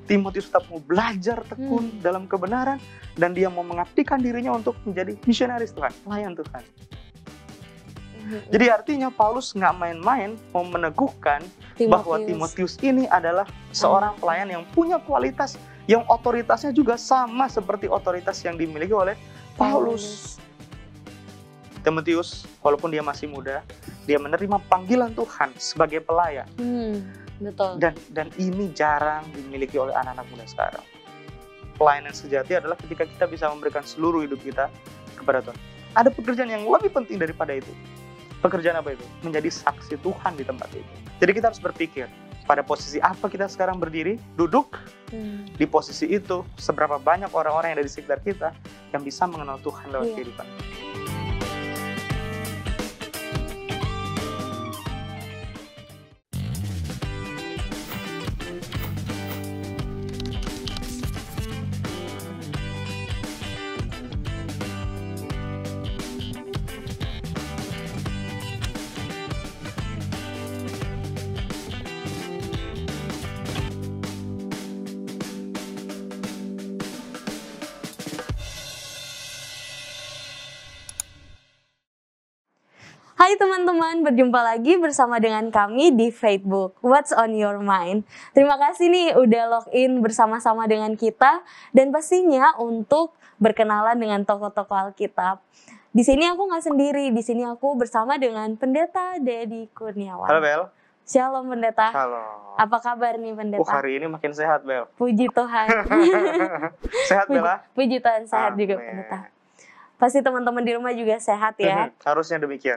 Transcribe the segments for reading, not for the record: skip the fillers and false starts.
Timotius tetap mau belajar tekun dalam kebenaran, dan dia mau mengabdikan dirinya untuk menjadi misionaris Tuhan, pelayan Tuhan. Jadi artinya Paulus nggak main-main mau meneguhkan bahwa Timotius ini adalah seorang pelayan yang punya kualitas, yang otoritasnya juga sama seperti otoritas yang dimiliki oleh Paulus. Timotius, walaupun dia masih muda, dia menerima panggilan Tuhan sebagai pelayan. Betul. Dan ini jarang dimiliki oleh anak-anak muda sekarang. Pelayanan sejati adalah ketika kita bisa memberikan seluruh hidup kita kepada Tuhan. Ada pekerjaan yang lebih penting daripada itu. Pekerjaan apa itu? Menjadi saksi Tuhan di tempat itu. Jadi kita harus berpikir, pada posisi apa kita sekarang berdiri, duduk, di posisi itu, seberapa banyak orang-orang yang ada di sekitar kita yang bisa mengenal Tuhan lewat kehidupan. Hai teman-teman, berjumpa lagi bersama dengan kami di Facebook What's on Your Mind. Terima kasih nih udah login bersama-sama dengan kita, dan pastinya untuk berkenalan dengan tokoh-tokoh Alkitab. Di sini aku nggak sendiri, di sini aku bersama dengan Pendeta Dedi Kurniawan. Halo Bel. Shalom Pendeta. Halo. Apa kabar nih Pendeta? Hari ini makin sehat Bel. Puji Tuhan. Sehat Bella? Puji Tuhan, sehat juga Pendeta. Pasti teman-teman di rumah juga sehat ya. Harusnya demikian.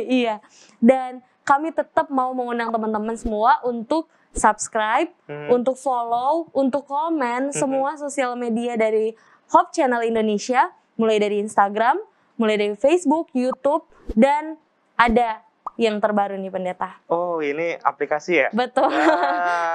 Iya. Dan kami tetap mau mengundang teman-teman semua untuk subscribe, untuk follow, untuk komen semua sosial media dari Hope Channel Indonesia, mulai dari Instagram, mulai dari Facebook, YouTube, dan ada yang terbaru nih Pendeta. Oh, ini aplikasi ya? Betul.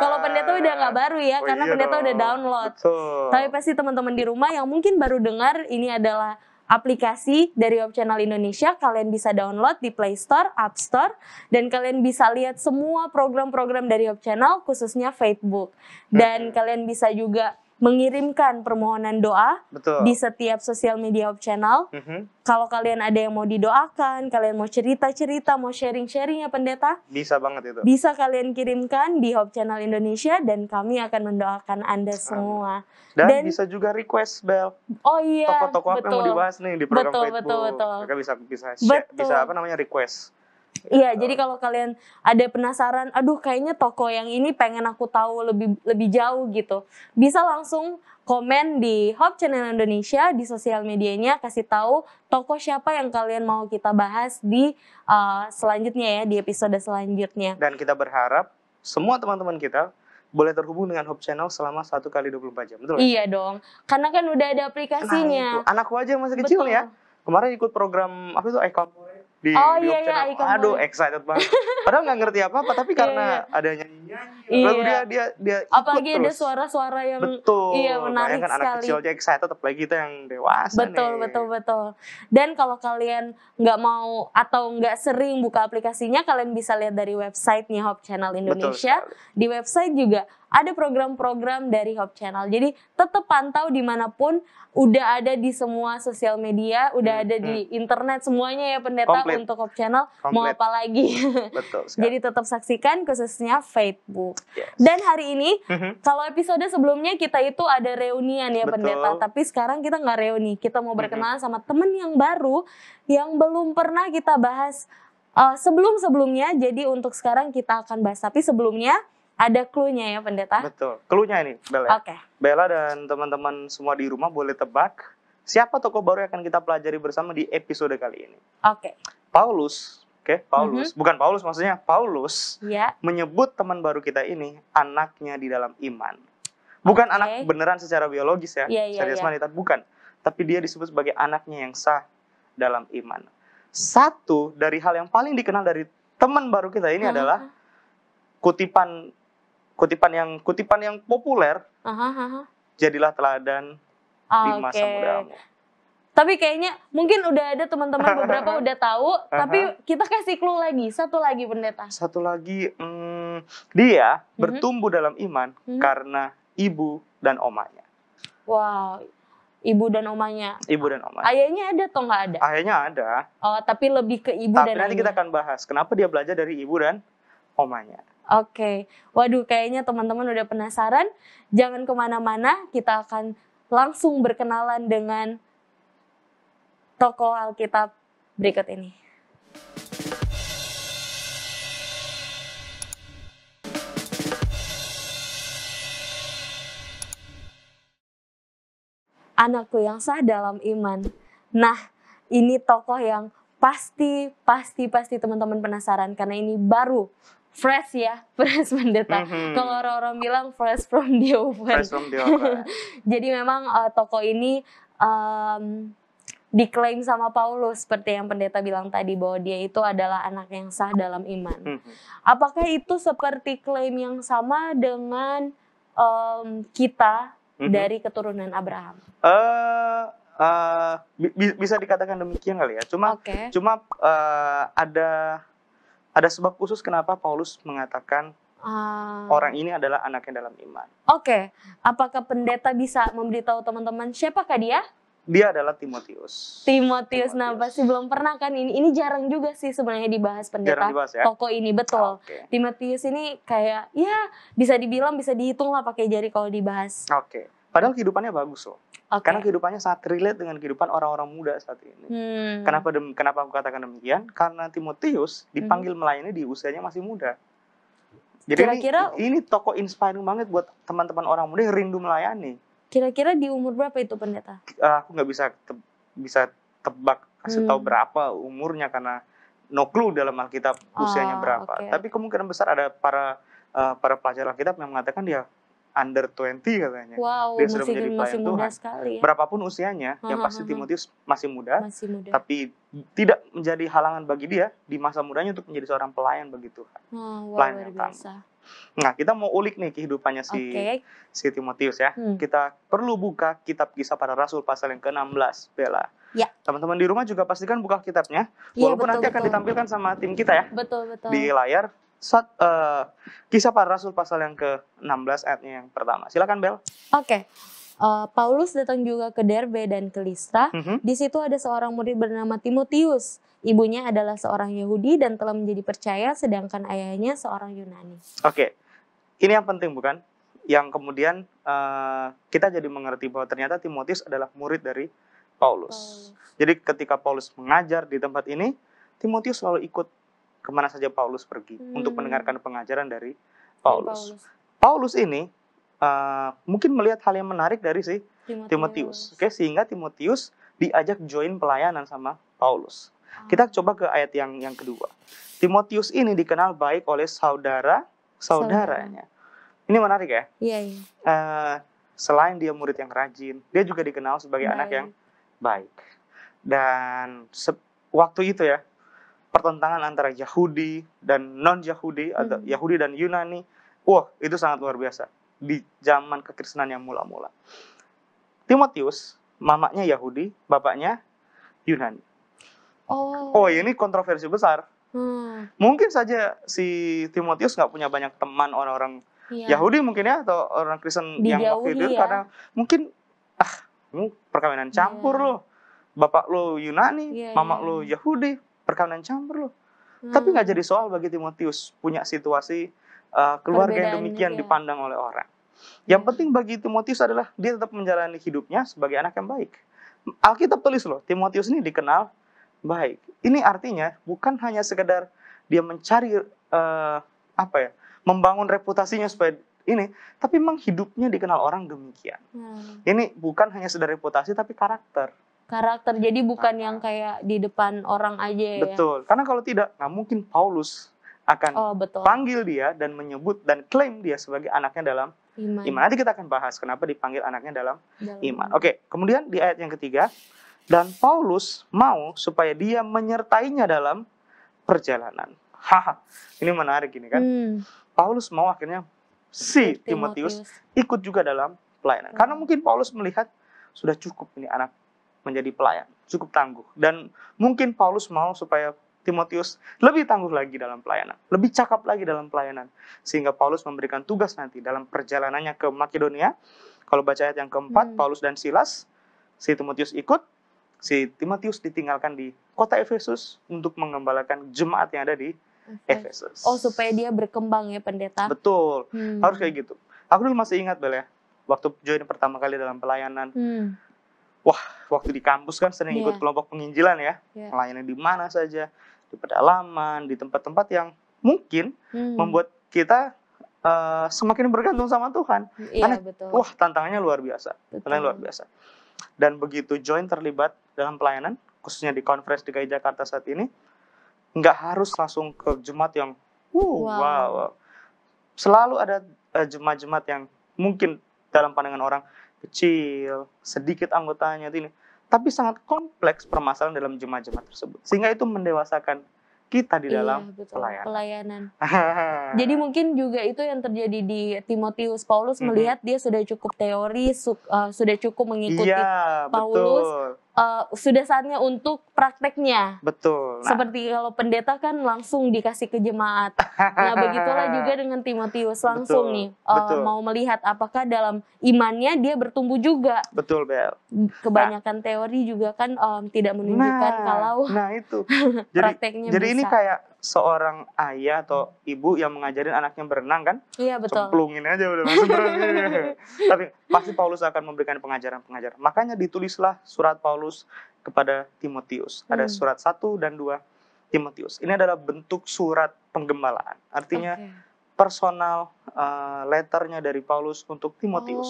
Kalau Pendeta udah nggak baru ya, karena Pendeta udah download. Betul. Tapi pasti teman-teman di rumah yang mungkin baru dengar, ini adalah aplikasi dari Hope Channel Indonesia. Kalian bisa download di Play Store, App Store, dan kalian bisa lihat semua program-program dari Hope Channel, khususnya Facebook. Dan kalian bisa juga mengirimkan permohonan doa di setiap sosial media Hope Channel. Kalau kalian ada yang mau didoakan, kalian mau cerita-cerita, mau sharing-sharing ya Pendeta, bisa banget itu. bisa kalian kirimkan di Hope Channel Indonesia, dan kami akan mendoakan Anda semua. Dan bisa juga request Bel. Oh iya, Tokoh-tokoh apa yang mau dibahas nih di program Facebook. Betul. Mereka bisa share, bisa request. Iya, jadi kalau kalian ada penasaran, aduh kayaknya toko yang ini pengen aku tahu lebih jauh gitu, bisa langsung komen di Hope Channel Indonesia di sosial medianya, kasih tahu toko siapa yang kalian mau kita bahas di selanjutnya ya, di episode selanjutnya. Dan kita berharap semua teman-teman kita boleh terhubung dengan Hope Channel selama 1x24 jam, betul? Iya dong, karena kan udah ada aplikasinya. Anakku aja yang masih kecil ya, kemarin ikut program apa itu Icon di Hope Channel. Aduh, excited banget. Padahal nggak ngerti apa-apa, tapi karena ada nyanyi-nyanyi, lalu dia ikut apalagi terus. Ada suara-suara yang menarik bayangkan sekali. Anak kecil aja excited, apalagi kita yang dewasa. Betul. Dan kalau kalian nggak mau atau nggak sering buka aplikasinya, kalian bisa lihat dari websitenya Hope Channel Indonesia. Di website juga ada program-program dari Hope Channel. Jadi tetap pantau dimanapun, udah ada di semua sosial media, udah ada di internet semuanya ya Pendeta. Untuk Hope Channel. Mau apa lagi? Betul sekali. Jadi tetap saksikan khususnya Facebook. Dan hari ini, kalau episode sebelumnya kita itu ada reunian ya Pendeta. Tapi sekarang kita nggak reuni, kita mau berkenalan sama temen yang baru yang belum pernah kita bahas sebelum-sebelumnya. Jadi untuk sekarang kita akan bahas, tapi sebelumnya ada clue-nya ya Pendeta. Betul, clue-nya ini Bella. Bella dan teman-teman semua di rumah boleh tebak siapa tokoh baru yang akan kita pelajari bersama di episode kali ini. Paulus, bukan Paulus, maksudnya Paulus menyebut teman baru kita ini anaknya di dalam iman. Bukan anak beneran secara biologis ya, secara jasmani, bukan. Tapi dia disebut sebagai anaknya yang sah dalam iman. Satu dari hal yang paling dikenal dari teman baru kita ini adalah kutipan yang populer. Jadilah teladan di masa mudamu. Tapi kayaknya mungkin udah ada teman-teman beberapa udah tahu, tapi kita kasih clue lagi, satu lagi Pendeta. Satu lagi, dia bertumbuh dalam iman karena ibu dan omanya. Wow, ibu dan omanya. Ibu dan omanya. Ayahnya ada atau nggak ada? Ayahnya ada. Oh, tapi lebih ke ibu tapi dan nanti ayahnya. kita akan bahas kenapa dia belajar dari ibu dan omanya. Oke. Waduh, kayaknya teman-teman udah penasaran. Jangan kemana-mana, kita akan langsung berkenalan dengan tokoh Alkitab berikut ini. Anakku yang sah dalam iman. Nah, ini tokoh yang pasti teman-teman penasaran karena ini baru fresh ya, fresh pendeta. Kalau orang-orang bilang fresh from the oven. Fresh from the oven. Jadi memang tokoh ini diklaim sama Paulus seperti yang pendeta bilang tadi bahwa dia itu adalah anak yang sah dalam iman. Apakah itu seperti klaim yang sama dengan kita dari keturunan Abraham? Bisa dikatakan demikian kali ya. Cuma ada sebab khusus kenapa Paulus mengatakan orang ini adalah anaknya dalam iman. Oke. Apakah pendeta bisa memberitahu teman-teman siapakah dia? Dia adalah Timotius. Nah, pasti belum pernah kan ini jarang juga sih sebenarnya dibahas pendeta. Jarang dibahas, ya? Tokoh ini betul. Timotius ini kayak ya bisa dibilang bisa dihitung lah pakai jari kalau dibahas. Padahal kehidupannya bagus loh. Karena kehidupannya sangat relate dengan kehidupan orang-orang muda saat ini. Kenapa aku katakan demikian? Karena Timotius dipanggil melayani di usianya masih muda. Jadi ini tokoh inspiring banget buat teman-teman orang muda yang rindu melayani. Kira-kira di umur berapa itu pendeta? Aku nggak bisa tebak kasih tahu berapa umurnya karena no clue dalam Alkitab usianya berapa. Tapi kemungkinan besar ada para pelajar Alkitab yang mengatakan dia under 20 katanya. Wow, dia sudah menjadi pelayan muda Tuhan. Sekali ya. Berapapun usianya, yang pasti Timotius masih muda. Tapi tidak menjadi halangan bagi dia di masa mudanya untuk menjadi seorang pelayan bagi Tuhan. Pelayan yang tangguh. Nah, kita mau ulik nih kehidupannya si Timotius ya. Kita perlu buka kitab Kisah Para Rasul pasal yang ke-16, Bella. Ya. Teman-teman di rumah juga pastikan buka kitabnya. Walaupun nanti akan ditampilkan sama tim kita ya. Betul. Di layar. Kisah Para Rasul pasal yang ke-16 ayatnya yang pertama. Silakan, Bel. Paulus datang juga ke Derbe dan ke Listra. Di situ ada seorang murid bernama Timotius. Ibunya adalah seorang Yahudi dan telah menjadi percaya, sedangkan ayahnya seorang Yunani. Ini yang penting bukan? Yang kemudian kita jadi mengerti bahwa ternyata Timotius adalah murid dari Paulus. Jadi ketika Paulus mengajar di tempat ini, Timotius selalu ikut kemana saja Paulus pergi untuk mendengarkan pengajaran dari Paulus. Paulus ini mungkin melihat hal yang menarik dari si Timotius. Sehingga Timotius diajak join pelayanan sama Paulus. Kita coba ke ayat yang kedua. Timotius ini dikenal baik oleh saudaranya. Ini menarik ya. Iya. Selain dia murid yang rajin, dia juga dikenal sebagai anak yang baik. Dan waktu itu ya, pertentangan antara Yahudi dan non-Yahudi atau Yahudi dan Yunani, itu sangat luar biasa di zaman kekristenan yang mula-mula. Timotius, mamanya Yahudi, bapaknya Yunani. Ini kontroversi besar. Mungkin saja si Timotius nggak punya banyak teman orang-orang Yahudi mungkin ya, atau orang Kristen yang waktu itu karena mungkin perkawinan campur loh. Bapak lo Yunani, mama lo Yahudi, perkawinan campur loh. Tapi nggak jadi soal bagi Timotius punya situasi keluarga yang demikian dipandang oleh orang. Yang penting bagi Timotius adalah dia tetap menjalani hidupnya sebagai anak yang baik. Alkitab tulis loh, Timotius ini dikenal baik. Ini artinya bukan hanya sekedar dia mencari membangun reputasinya supaya ini, tapi memang hidupnya dikenal orang demikian. Ini bukan hanya sekedar reputasi tapi karakter. Jadi bukan yang kayak di depan orang aja ya. Betul. Karena kalau tidak, nggak mungkin Paulus akan panggil dia dan menyebut dan klaim dia sebagai anaknya dalam iman. Nanti kita akan bahas kenapa dipanggil anaknya dalam iman. Kemudian di ayat yang ketiga, dan Paulus mau supaya dia menyertainya dalam perjalanan. Ini menarik ini kan. Paulus mau akhirnya si Timotius ikut juga dalam pelayanan. Karena mungkin Paulus melihat sudah cukup ini anak menjadi pelayan, cukup tangguh. Dan mungkin Paulus mau supaya Timotius lebih tangguh lagi dalam pelayanan, lebih cakap lagi dalam pelayanan. Sehingga Paulus memberikan tugas nanti dalam perjalanannya ke Makedonia. Kalau baca ayat yang keempat, Paulus dan Silas, si Timotius ikut, si Timotius ditinggalkan di kota Efesus untuk mengembalakan jemaat yang ada di Efesus. Oh, supaya dia berkembang ya pendeta? Betul, harus kayak gitu. Aku dulu masih ingat Bel ya, waktu join pertama kali dalam pelayanan. Wah, waktu di kampus kan sering ikut kelompok penginjilan ya, melayani di mana saja, di pedalaman, di tempat-tempat yang mungkin membuat kita semakin bergantung sama Tuhan. Karena wah, tantangannya luar biasa. Tantangannya luar biasa. Dan begitu join terlibat dalam pelayanan, khususnya di Conference DKI Jakarta saat ini, nggak harus langsung ke jemaat yang wow. Selalu ada jemaat-jemaat yang mungkin dalam pandangan orang kecil, sedikit anggotanya ini, tapi sangat kompleks permasalahan dalam jemaat-jemaat tersebut. Sehingga itu mendewasakan kita di dalam pelayanan. Jadi mungkin juga itu yang terjadi di Timotius. Paulus melihat dia sudah cukup teori, sudah cukup mengikuti Paulus. Sudah saatnya untuk prakteknya. Betul. Seperti kalau pendeta kan langsung dikasih ke jemaat. Nah, begitulah juga dengan Timotius, langsung nih mau melihat apakah dalam imannya dia bertumbuh juga. Betul, Bel. Kebanyakan teori juga kan tidak menunjukkan kalau itu. Prakteknya jadi bisa. Ini kayak seorang ayah atau ibu yang ngajarin anaknya berenang kan? Iya, betul. Cemplungin aja udah langsung berenang. Tapi pasti Paulus akan memberikan pengajaran-pengajaran. Makanya ditulislah surat Paulus kepada Timotius. Ada surat 1 dan 2 Timotius. Ini adalah bentuk surat penggembalaan. Artinya personal letternya dari Paulus untuk Timotius.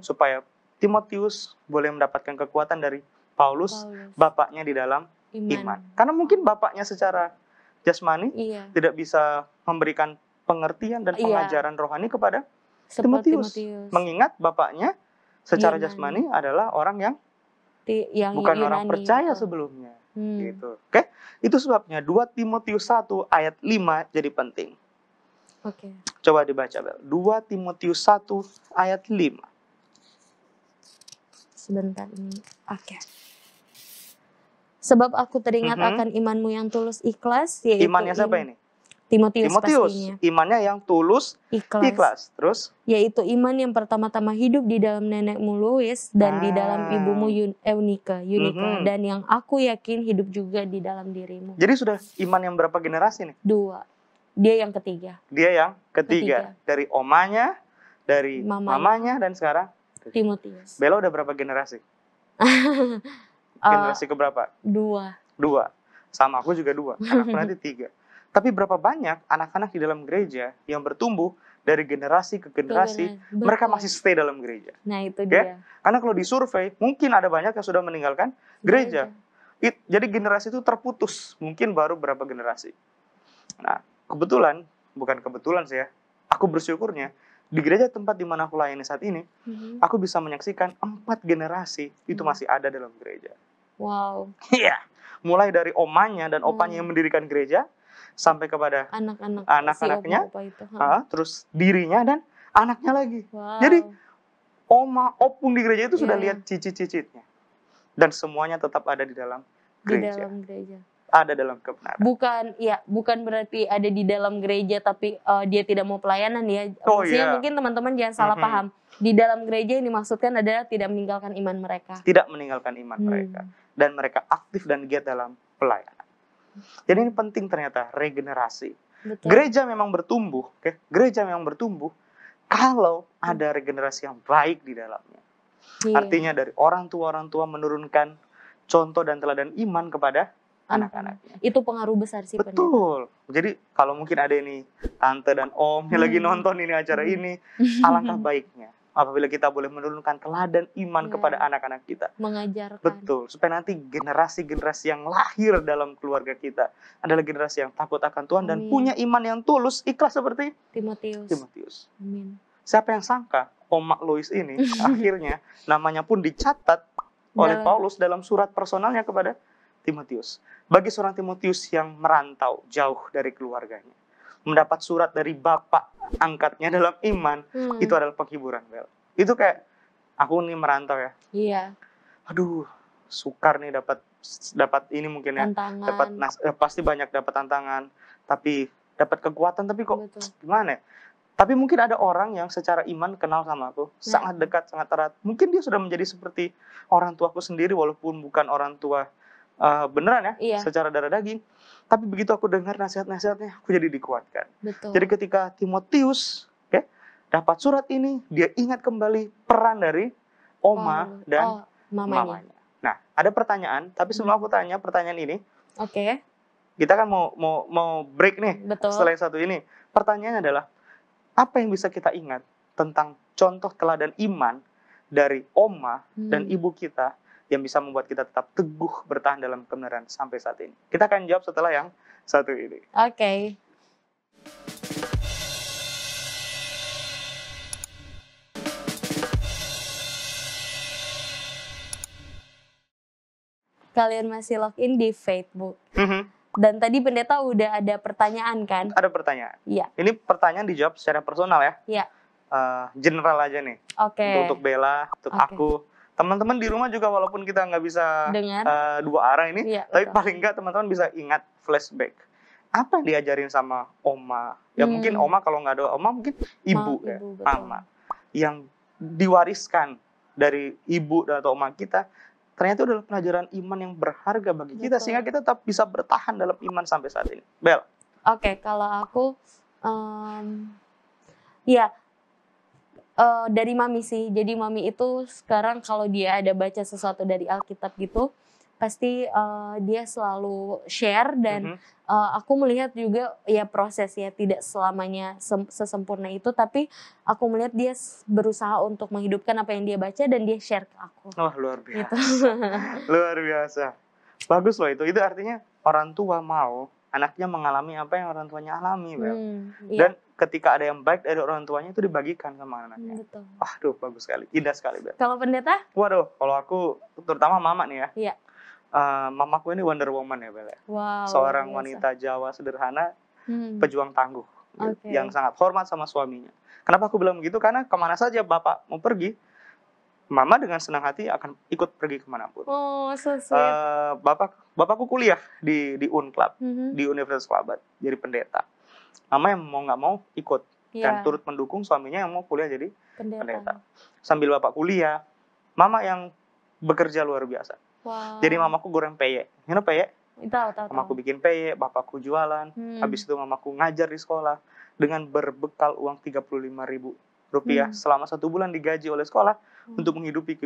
Supaya Timotius boleh mendapatkan kekuatan dari Paulus, bapaknya di dalam iman. Karena mungkin bapaknya secara jasmani tidak bisa memberikan pengertian dan pengajaran rohani kepada Timotius. Mengingat bapaknya secara jasmani adalah orang yang bukan orang percaya sebelumnya. Gitu. Oke? Itu sebabnya 2 Timotius 1 ayat 5 jadi penting. Coba dibaca, Bel. 2 Timotius 1 ayat 5. Sebentar ini. Sebab aku teringat akan imanmu yang tulus ikhlas, yaitu imannya siapa ini? Timotius pastinya. Imannya yang tulus ikhlas. Terus? Yaitu iman yang pertama-tama hidup di dalam nenekmu Lois dan di dalam ibumu Eunike, dan yang aku yakin hidup juga di dalam dirimu. Jadi sudah iman yang berapa generasi nih? 2. Dia yang ketiga. Dari omanya, dari mamanya, dan sekarang Timotius. Bella udah berapa generasi? Generasi keberapa? 2. Sama aku juga 2. Anakku nanti 3. Tapi berapa banyak anak-anak di dalam gereja yang bertumbuh dari generasi ke generasi, mereka masih stay dalam gereja. Nah, itu dia. Karena kalau disurvei, mungkin ada banyak yang sudah meninggalkan gereja. Jadi generasi itu terputus. Mungkin baru berapa generasi. Nah, bukan kebetulan sih ya. Aku bersyukurnya, di gereja tempat di mana aku layani saat ini, aku bisa menyaksikan 4 generasi itu masih ada dalam gereja. Wow. Iya. Mulai dari omanya dan opanya yang mendirikan gereja, sampai kepada anak-anaknya, terus dirinya dan anaknya lagi. Jadi oma, opung di gereja itu sudah lihat cicit-cicitnya. Dan semuanya tetap ada di dalam gereja. Ada dalam kebenaran. Bukan berarti ada di dalam gereja tapi dia tidak mau pelayanan ya. Maksudnya mungkin teman-teman jangan salah paham. Di dalam gereja yang dimaksudkan adalah tidak meninggalkan iman mereka. Tidak meninggalkan iman mereka. Dan mereka aktif dan giat dalam pelayanan. Jadi ini penting ternyata, regenerasi. Betul. Gereja memang bertumbuh, Gereja memang bertumbuh kalau ada regenerasi yang baik di dalamnya. Artinya dari orang tua menurunkan contoh dan teladan iman kepada anak-anaknya. Itu pengaruh besar sih. Betul. Jadi kalau mungkin ada ini tante dan om yang lagi nonton ini acara ini, alangkah baiknya apabila kita boleh menurunkan teladan iman kepada anak-anak kita. Mengajarkan. Betul. Supaya nanti generasi-generasi yang lahir dalam keluarga kita adalah generasi yang takut akan Tuhan dan punya iman yang tulus, ikhlas seperti Timotius. Amin. Siapa yang sangka Oma Lois ini akhirnya namanya pun dicatat oleh Paulus dalam surat personalnya kepada Timotius. Bagi seorang Timotius yang merantau jauh dari keluarganya, mendapat surat dari bapak angkatnya dalam iman, itu adalah penghiburan, Bel. Itu kayak aku nih merantau ya. Iya. Aduh, sukar nih dapat dapat ini mungkin ya, dapat pasti banyak dapat tantangan, tapi dapat kekuatan, tapi kok gimana ya? Tapi mungkin ada orang yang secara iman kenal sama aku, sangat dekat, sangat erat. Mungkin dia sudah menjadi seperti orang tuaku sendiri, walaupun bukan orang tua beneran ya, secara darah daging. Tapi begitu aku dengar nasihat-nasihatnya, aku jadi dikuatkan. Betul. Jadi ketika Timotius dapat surat ini, dia ingat kembali peran dari Oma dan mamanya. Nah, ada pertanyaan, tapi sebelum aku tanya pertanyaan ini, kita kan mau break nih. Betul. Setelah satu ini. Pertanyaannya adalah, apa yang bisa kita ingat tentang contoh teladan iman dari Oma dan ibu kita yang bisa membuat kita tetap teguh bertahan dalam kebenaran sampai saat ini? Kita akan jawab setelah yang satu ini. Oke. Kalian masih login di Facebook. Dan tadi pendeta udah ada pertanyaan kan? Ada pertanyaan. Iya. Ini pertanyaan dijawab secara personal ya? Iya. General aja nih. Untuk Bella, untuk aku. Teman-teman di rumah juga walaupun kita nggak bisa dua arah ini, tapi paling nggak teman-teman bisa ingat flashback. Apa yang diajarin sama Oma? Ya mungkin Oma, kalau nggak ada Oma mungkin ibu ya, mama. Yang diwariskan dari ibu atau Oma kita, ternyata adalah pelajaran iman yang berharga bagi kita, sehingga kita tetap bisa bertahan dalam iman sampai saat ini. Bel? Kalau aku, dari mami sih. Jadi mami itu sekarang kalau dia ada baca sesuatu dari Alkitab gitu, pasti dia selalu share dan aku melihat juga ya prosesnya tidak selamanya sesempurna itu, tapi aku melihat dia berusaha untuk menghidupkan apa yang dia baca dan dia share ke aku. Oh, luar biasa. Gitu. Luar biasa. Bagus loh itu. Itu artinya orang tua mau anaknya mengalami apa yang orang tuanya alami, Bel. Dan ketika ada yang baik dari orang tuanya itu dibagikan sama anaknya. Betul. Waduh, bagus sekali. Indah sekali, Bel. Kalau pendeta? Waduh, kalau aku terutama mama nih ya. Iya. Mamaku ini Wonder Woman ya, Bel. Wow, seorang wanita Jawa sederhana, pejuang tangguh, yang sangat hormat sama suaminya. Kenapa aku bilang begitu? Karena kemana saja bapak mau pergi, mama dengan senang hati akan ikut pergi kemanapun. Oh, so sweet. Bapakku kuliah di Unclub, di Universitas Kelabat, jadi pendeta. Mama yang mau nggak mau ikut dan turut mendukung suaminya yang mau kuliah jadi pendeta. Sambil bapak kuliah, mama yang bekerja luar biasa. Wow. Jadi mamaku goreng peyek. Peyek? Tahu. Mamaku bikin peyek, bapakku jualan. Habis itu mamaku ngajar di sekolah dengan berbekal uang 35.000 rupiah selama 1 bulan digaji oleh sekolah untuk menghidupi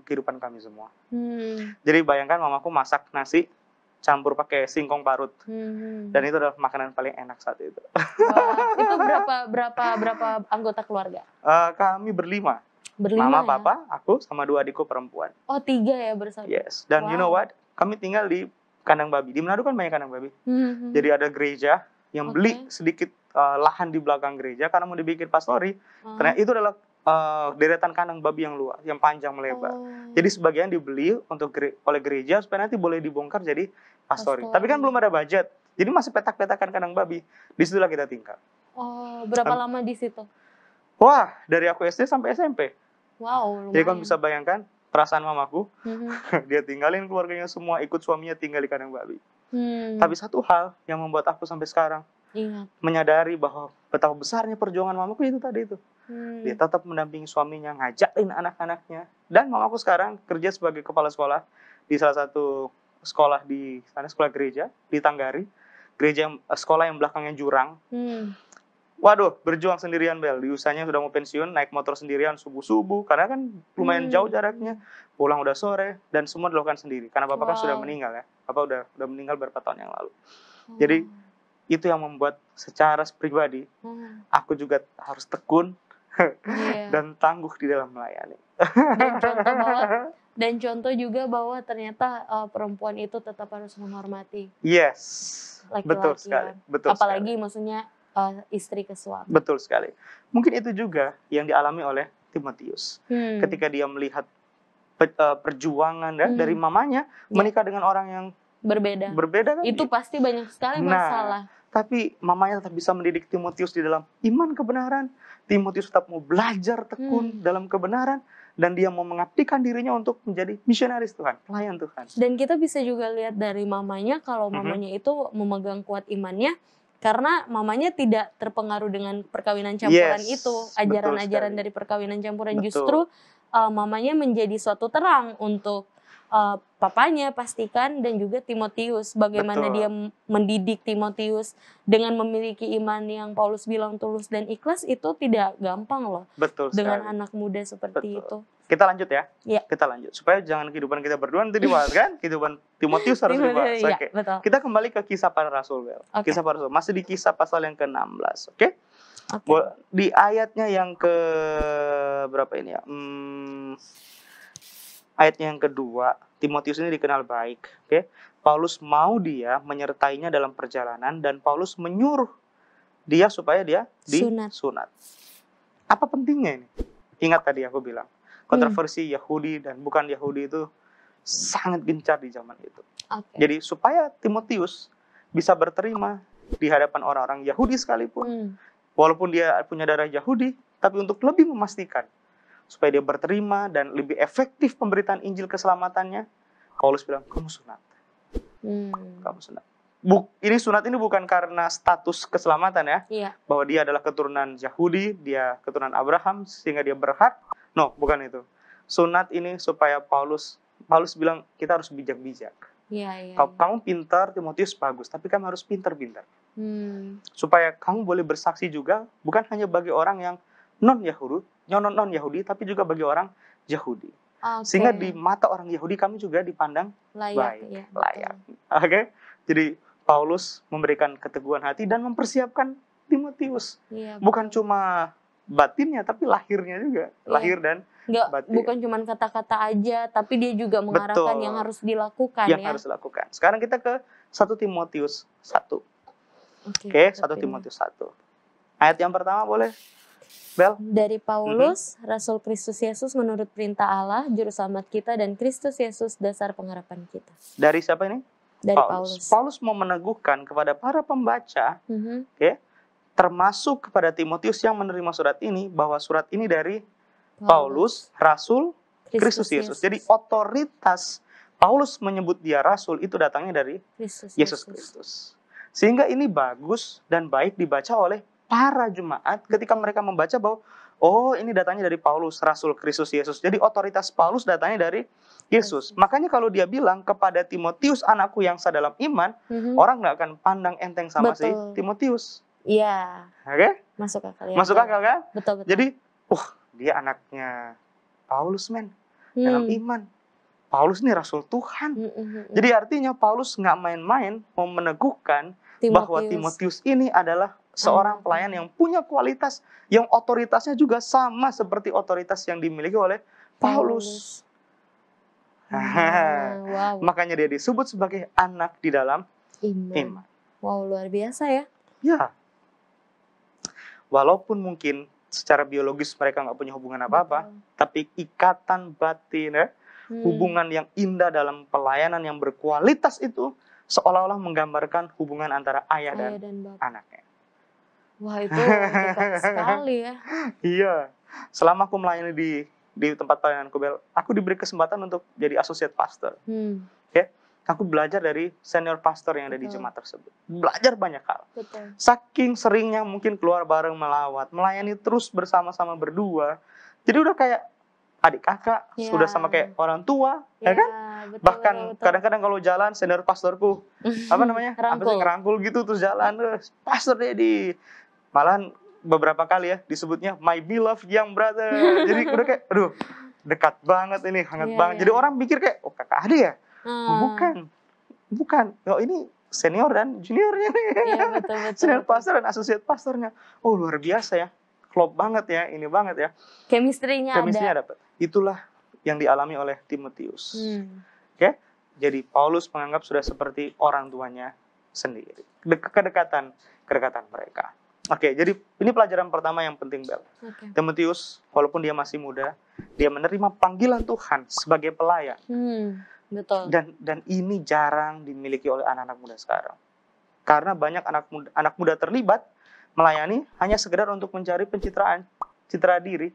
kehidupan kami semua. Jadi bayangkan mamaku masak nasi campur pakai singkong parut. Dan itu adalah makanan paling enak saat itu. Wow. Itu berapa anggota keluarga? Kami berlima. Mama, papa, aku, sama 2 adikku perempuan. Oh, 3 ya bersaudara? Yes. Dan you know what? Kami tinggal di kandang babi. Di Manado kan banyak kandang babi. Jadi ada gereja yang beli sedikit lahan di belakang gereja karena mau dibikin pastori. Ternyata itu adalah deretan kandang babi yang luas, yang panjang melebar. Jadi sebagian dibeli oleh gereja supaya nanti boleh dibongkar jadi pastori. Tapi kan belum ada budget. Jadi masih petak-petakan kandang babi. Disitulah kita tinggal. Oh, berapa lama di situ? Wah, dari aku SD sampai SMP. Wow, lumayan. Jadi kamu bisa bayangkan perasaan mamaku, dia tinggalin keluarganya semua, ikut suaminya tinggal di kandang babi. Tapi satu hal yang membuat aku sampai sekarang menyadari bahwa betapa besarnya perjuangan mamaku itu tadi itu. Dia tetap mendampingi suaminya, ngajakin anak-anaknya. Dan mamaku sekarang kerja sebagai kepala sekolah di salah satu sekolah di sana, sekolah gereja di Tanggari, sekolah yang belakangnya jurang. Waduh, berjuang sendirian, Bel. Di usianya sudah mau pensiun, naik motor sendirian subuh-subuh. Karena kan lumayan jauh jaraknya. Pulang udah sore, dan semua dilakukan sendiri. Karena bapak kan sudah meninggal ya. Bapak udah meninggal beberapa tahun yang lalu. Jadi, itu yang membuat secara pribadi, aku juga harus tekun dan tangguh di dalam melayani. Dan contoh juga bahwa ternyata perempuan itu tetap harus menghormati. Yes, laki-laki, betul sekali. Betul apalagi sekali. Maksudnya istri ke suami. Betul sekali. Mungkin itu juga yang dialami oleh Timotius. Ketika dia melihat perjuangan dari mamanya menikah dengan orang yang berbeda kan? Itu pasti banyak sekali masalah. Tapi mamanya tetap bisa mendidik Timotius di dalam iman kebenaran. Timotius tetap mau belajar tekun dalam kebenaran. dan dia mau mengabdikan dirinya untuk menjadi misionaris Tuhan, pelayan Tuhan. Dan kita bisa juga lihat dari mamanya, kalau mamanya itu memegang kuat imannya, karena mamanya tidak terpengaruh dengan perkawinan campuran itu, ajaran-ajaran dari perkawinan campuran, justru mamanya menjadi suatu terang untuk papanya pastikan, dan juga Timotius, bagaimana dia mendidik Timotius dengan memiliki iman yang Paulus bilang tulus dan ikhlas, itu tidak gampang loh. Betul dengan sekali. Anak muda seperti itu. Kita lanjut ya. Ya. Kita lanjut supaya jangan kehidupan kita berdua nanti dibahas kan. Kehidupan Timotius harus dibahas. Oke. Kita kembali ke Kisah Para Rasul, Bel. Kisah Para Rasul masih di Kisah pasal yang ke-16. Oke. Di ayatnya yang ke berapa ini ya? Ayatnya yang kedua, Timotius ini dikenal baik. Oke. Paulus mau dia menyertainya dalam perjalanan, dan Paulus menyuruh dia supaya dia disunat. Apa pentingnya ini? Ingat tadi aku bilang, kontroversi Yahudi dan bukan Yahudi itu sangat gencar di zaman itu. Jadi supaya Timotius bisa berterima di hadapan orang-orang Yahudi sekalipun, walaupun dia punya darah Yahudi, tapi untuk lebih memastikan supaya dia berterima dan lebih efektif pemberitaan Injil keselamatannya, Paulus bilang, kamu sunat. Kamu sunat. Ini sunat ini bukan karena status keselamatan ya, bahwa dia adalah keturunan Yahudi, dia keturunan Abraham sehingga dia berhak. No, bukan itu. Sunat ini supaya Paulus bilang kita harus bijak-bijak. Kamu pintar, Timotius bagus, tapi kamu harus pintar-pintar. Supaya kamu boleh bersaksi juga, bukan hanya bagi orang yang non-Yahudi, tapi juga bagi orang Yahudi. Sehingga di mata orang Yahudi kami juga dipandang layak. Oke. Jadi Paulus memberikan keteguhan hati dan mempersiapkan Timotius. Bukan cuma batinnya, tapi lahirnya juga. Lahir dan batin. Bukan cuma kata-kata aja, tapi dia juga mengarahkan yang harus dilakukan. Yang harus dilakukan. Sekarang kita ke 1 Timotius 1. Oke, 1 Timotius 1. Ayat yang pertama boleh, Bel? Dari Paulus, Rasul Kristus Yesus menurut perintah Allah, Juru Selamat kita, dan Kristus Yesus dasar pengharapan kita. Dari siapa ini? Dari Paulus. Paulus mau meneguhkan kepada para pembaca, termasuk kepada Timotius yang menerima surat ini, bahwa surat ini dari Paulus, Rasul Kristus Yesus. Jadi otoritas Paulus menyebut dia Rasul itu datangnya dari Yesus Kristus. Sehingga ini bagus dan baik dibaca oleh para jemaat ketika mereka membaca bahwa ini datangnya dari Paulus, Rasul Kristus Yesus. Jadi otoritas Paulus datangnya dari Yesus. Makanya kalau dia bilang kepada Timotius, anakku yang sedalam iman, orang nggak akan pandang enteng sama si Timotius. Iya. Oke? Masuk akal. Masuk akal kan? Betul. Jadi, dia anaknya Paulus, dalam iman. Paulus ini Rasul Tuhan. Jadi artinya Paulus nggak main-main mau meneguhkan bahwa Timotius ini adalah seorang pelayan yang punya kualitas, yang otoritasnya juga sama seperti otoritas yang dimiliki oleh Paulus. Makanya dia disebut sebagai anak di dalam iman. Wow, luar biasa ya. Ya. Walaupun mungkin secara biologis mereka nggak punya hubungan apa-apa, tapi ikatan batin, hubungan yang indah dalam pelayanan yang berkualitas itu seolah-olah menggambarkan hubungan antara ayah dan anaknya. Wah, itu dekat sekali ya. Iya. Selama aku melayani di tempat pelayananku, Bel, aku diberi kesempatan untuk jadi associate pastor. Aku belajar dari senior pastor yang ada di jemaat tersebut. Belajar banyak hal. Saking seringnya mungkin keluar bareng melawat, melayani terus bersama-sama berdua. Jadi udah kayak adik kakak, sudah sama kayak orang tua, ya kan? Bahkan kadang-kadang kalau jalan, senior pastorku, ngerangkul gitu terus jalan, Pastor Dedi. Malahan beberapa kali ya disebutnya my beloved young brother. Jadi udah kayak, aduh, dekat banget ini, hangat banget. Jadi orang pikir kayak, kakak adik ya? Bukan. Ini senior dan juniornya nih. Betul. Senior pastor dan associate pastornya. Luar biasa ya. Klop banget ya, ini banget ya. Chemistry-nya dapat. Itulah yang dialami oleh Timotius. Jadi Paulus menganggap sudah seperti orang tuanya sendiri. Kedekatan mereka. Jadi ini pelajaran pertama yang penting, Bel. Timotius, walaupun dia masih muda, dia menerima panggilan Tuhan sebagai pelayan. Betul. Dan ini jarang dimiliki oleh anak-anak muda sekarang. Karena banyak anak muda terlibat melayani hanya sekedar untuk mencari citra diri.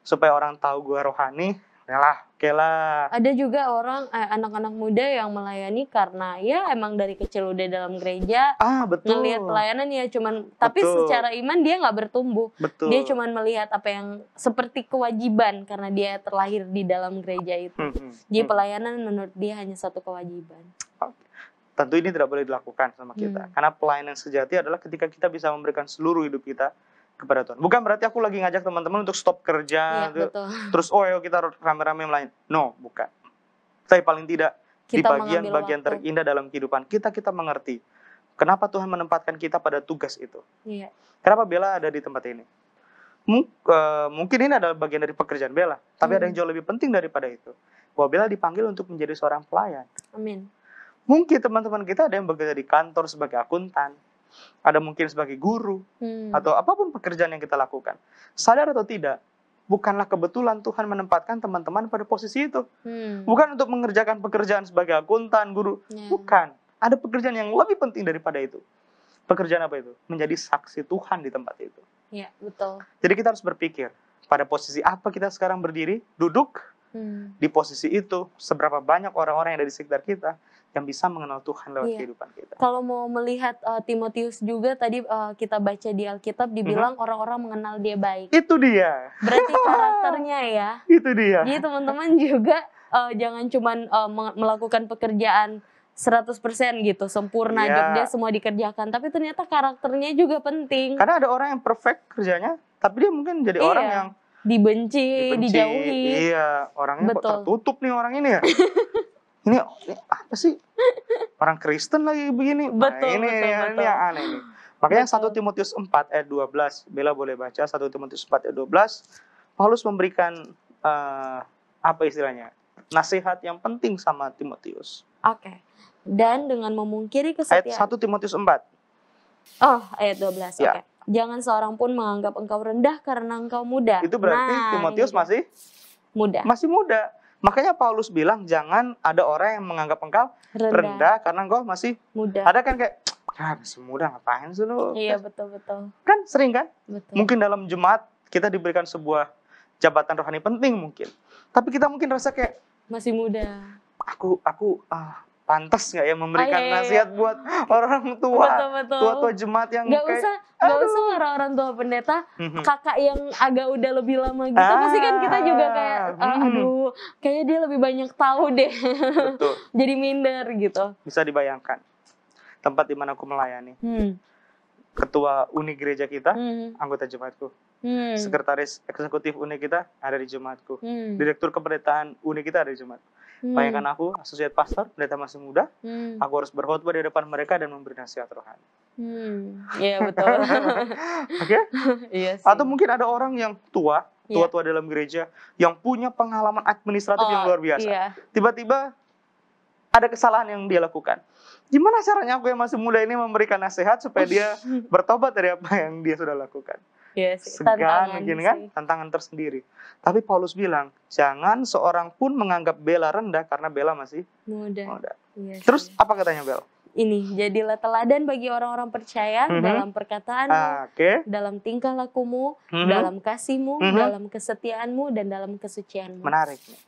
supaya orang tahu gue rohani, oke lah. Ada juga orang anak-anak muda yang melayani karena ya emang dari kecil udah dalam gereja, betul. ngelihat pelayanan ya cuman, tapi secara iman dia nggak bertumbuh. Betul. Dia cuman melihat apa yang seperti kewajiban karena dia terlahir di dalam gereja itu. Jadi pelayanan menurut dia hanya satu kewajiban. Tentu ini tidak boleh dilakukan sama kita, karena pelayanan sejati adalah ketika kita bisa memberikan seluruh hidup kita kepada Tuhan. Bukan berarti aku lagi ngajak teman-teman untuk stop kerja, terus ayo kita rame-rame melayani. No, bukan. Tapi paling tidak kita di bagian-bagian terindah dalam kehidupan kita mengerti kenapa Tuhan menempatkan kita pada tugas itu. Iya. Kenapa Bella ada di tempat ini? Mungkin ini adalah bagian dari pekerjaan Bella, tapi ada yang jauh lebih penting daripada itu. Bahwa Bella dipanggil untuk menjadi seorang pelayan. Amin. Mungkin teman-teman kita ada yang bekerja di kantor sebagai akuntan, ada mungkin sebagai guru, atau apapun pekerjaan yang kita lakukan. Sadar atau tidak, bukanlah kebetulan Tuhan menempatkan teman-teman pada posisi itu. Bukan untuk mengerjakan pekerjaan sebagai akuntan, guru. Bukan. Ada pekerjaan yang lebih penting daripada itu. Pekerjaan apa itu? Menjadi saksi Tuhan di tempat itu. Iya, betul. Jadi kita harus berpikir, pada posisi apa kita sekarang berdiri, duduk, di posisi itu, seberapa banyak orang-orang yang ada di sekitar kita, yang bisa mengenal Tuhan lewat kehidupan kita. Kalau mau melihat Timotius juga tadi kita baca di Alkitab dibilang orang-orang mengenal dia baik. Itu dia. Berarti karakternya ya. Itu dia. Jadi teman-teman juga jangan cuman melakukan pekerjaan 100% gitu, sempurna, job dia semua dikerjakan, tapi ternyata karakternya juga penting. Karena ada orang yang perfect kerjanya, tapi dia mungkin jadi orang yang dibenci, dijauhi. Iya, orangnya kok tertutup nih orang ini ya. Ini apa sih? Orang Kristen lagi begini. Betul, ini yang aneh nih. Makanya 1 Timotius 4 ayat 12, Bella boleh baca 1 Timotius 4 ayat 12. Paulus memberikan apa istilahnya? Nasihat yang penting sama Timotius. Oke. Dan dengan memungkiri kesetiaan. Ayat 1 Timotius 4. Oh, ayat 12. Oke. Jangan seorang pun menganggap engkau rendah karena engkau muda. Itu berarti Timotius masih muda. Masih muda. Makanya Paulus bilang jangan ada orang yang menganggap engkau rendah karena engkau masih muda. Ada kan kayak, masih muda ngapain sih lu? Iya, betul-betul. Kan sering kan? Betul. Mungkin dalam jemaat kita diberikan sebuah jabatan rohani penting mungkin. Tapi kita mungkin rasa kayak masih muda. Aku pantas nggak ya memberikan nasihat buat orang tua, tua-tua jemaat yang nggak usah orang-orang tua pendeta, kakak yang agak udah lebih lama gitu, pasti kan kita juga kayak, aduh, kayaknya dia lebih banyak tahu deh, betul. Jadi minder gitu. Bisa dibayangkan, tempat di mana aku melayani, ketua uni gereja kita, anggota jemaatku, sekretaris eksekutif uni kita ada di jemaatku, direktur kependetaan uni kita ada di jemaatku. Bayangkan aku, asosiat pastor, pendeta masih muda, aku harus berkhotbah di depan mereka dan memberi nasihat rohani. Iya, betul. Oke? Iya sih. Atau mungkin ada orang yang tua dalam gereja, yang punya pengalaman administratif yang luar biasa. Iya. Tiba-tiba ada kesalahan yang dia lakukan. Gimana caranya aku yang masih muda ini memberikan nasihat supaya dia bertobat dari apa yang dia sudah lakukan? Yes, segan mungkin kan, tantangan tersendiri. Tapi Paulus bilang, jangan seorang pun menganggap Bella rendah karena Bella masih muda. Yes, terus apa katanya Bella? Ini, jadilah teladan bagi orang-orang percaya dalam perkataanmu, dalam tingkah lakumu, dalam kasihmu, dalam kesetiaanmu, dan dalam kesucianmu. Menarik nih.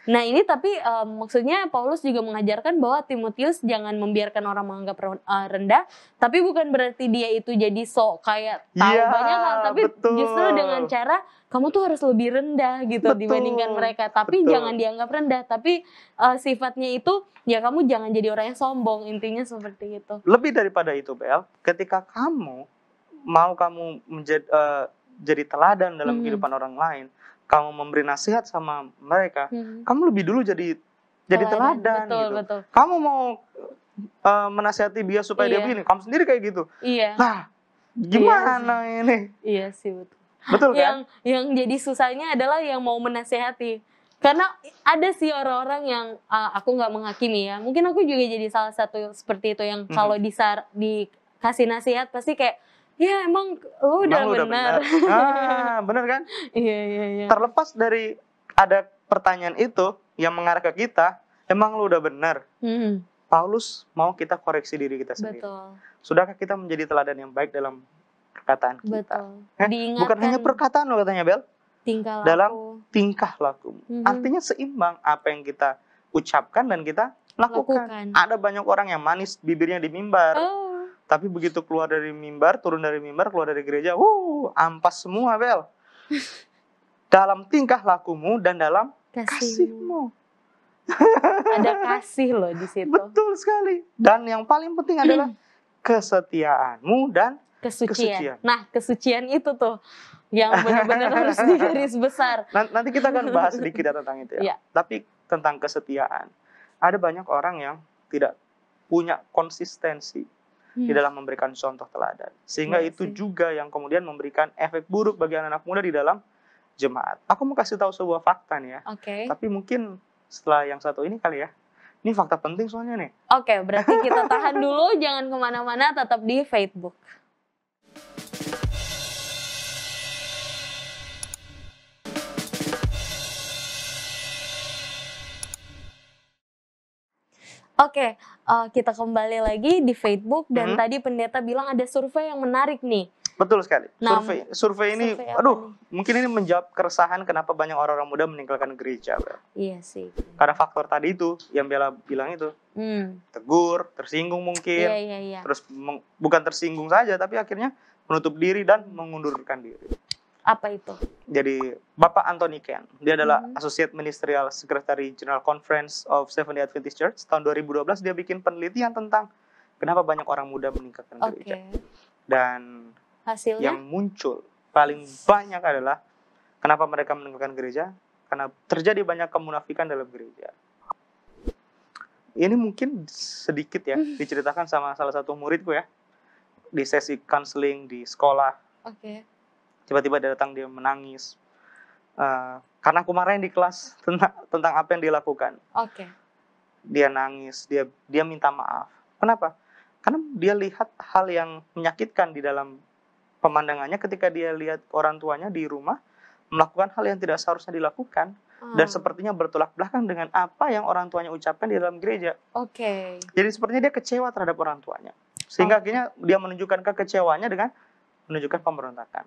Nah ini tapi maksudnya Paulus juga mengajarkan bahwa Timotius jangan membiarkan orang menganggap rendah, tapi bukan berarti dia itu jadi sok kayak tahu banyak hal, tapi justru dengan cara kamu tuh harus lebih rendah gitu dibandingkan mereka, tapi jangan dianggap rendah, tapi sifatnya itu ya kamu jangan jadi orang yang sombong, intinya seperti itu. Lebih daripada itu Bel, ketika kamu mau jadi teladan dalam kehidupan orang lain, kamu memberi nasihat sama mereka, kamu lebih dulu jadi teladan gitu. Betul. Kamu mau menasihati dia supaya dia begini, kamu sendiri kayak gitu. Iya. Nah, gimana ini? Iya sih, betul. Betul kan? Yang jadi susahnya adalah yang mau menasihati. Karena ada sih orang-orang yang aku nggak menghakimi ya. Mungkin aku juga jadi salah satu seperti itu yang kalau dikasih nasihat pasti kayak, ya emang lu udah benar. Benar kan? Iya. Terlepas dari ada pertanyaan itu yang mengarah ke kita, emang lu udah benar. Paulus mau kita koreksi diri kita sendiri. Betul. Sudahkah kita menjadi teladan yang baik dalam perkataan kita? Betul. Bukan hanya perkataan lo katanya Bel. dalam tingkah laku. Artinya seimbang apa yang kita ucapkan dan kita lakukan. Ada banyak orang yang manis bibirnya di mimbar, tapi begitu keluar dari mimbar, turun dari mimbar, keluar dari gereja, ampas semua, Bel. Dalam tingkah lakumu dan dalam kasihmu. Ada kasih loh di situ. Betul sekali. Dan yang paling penting adalah kesetiaanmu dan kesucian. Nah, kesucian itu tuh yang benar-benar harus digaris besar. Nanti kita akan bahas sedikit tentang itu ya. Tapi tentang kesetiaan, ada banyak orang yang tidak punya konsistensi di dalam memberikan contoh teladan. Sehingga itu juga yang kemudian memberikan efek buruk bagi anak-anak muda di dalam jemaat. Aku mau kasih tahu sebuah fakta nih ya. Tapi mungkin setelah yang satu ini kali ya. Ini fakta penting soalnya nih. Berarti kita tahan dulu, jangan kemana-mana, tetap di Facebook. Kita kembali lagi di Facebook dan tadi pendeta bilang ada survei yang menarik nih. Betul sekali. Survei ini, mungkin ini menjawab keresahan kenapa banyak orang-orang muda meninggalkan gereja. Iya sih. Karena faktor tadi itu, yang Bella bilang itu. Tegur, tersinggung mungkin. Iya. Terus bukan tersinggung saja, tapi akhirnya menutup diri dan mengundurkan diri. Apa itu? Jadi, Bapak Anthony Ken, dia adalah Associate Ministerial Secretary General Conference of Seventh-day Adventist Church. Tahun 2012 dia bikin penelitian tentang kenapa banyak orang muda meninggalkan gereja. Dan hasilnya yang muncul paling banyak adalah kenapa mereka meninggalkan gereja, karena terjadi banyak kemunafikan dalam gereja. Ini mungkin sedikit ya diceritakan sama salah satu muridku ya, di sesi counseling di sekolah. Tiba-tiba dia datang, dia menangis karena aku marahin di kelas tentang apa yang dia lakukan. Dia nangis, dia minta maaf. Kenapa? Karena dia lihat hal yang menyakitkan di dalam pemandangannya ketika dia lihat orang tuanya di rumah melakukan hal yang tidak seharusnya dilakukan dan sepertinya bertolak belakang dengan apa yang orang tuanya ucapkan di dalam gereja. Jadi sepertinya dia kecewa terhadap orang tuanya. Sehingga akhirnya dia menunjukkan kekecewaannya dengan menunjukkan pemberontakan.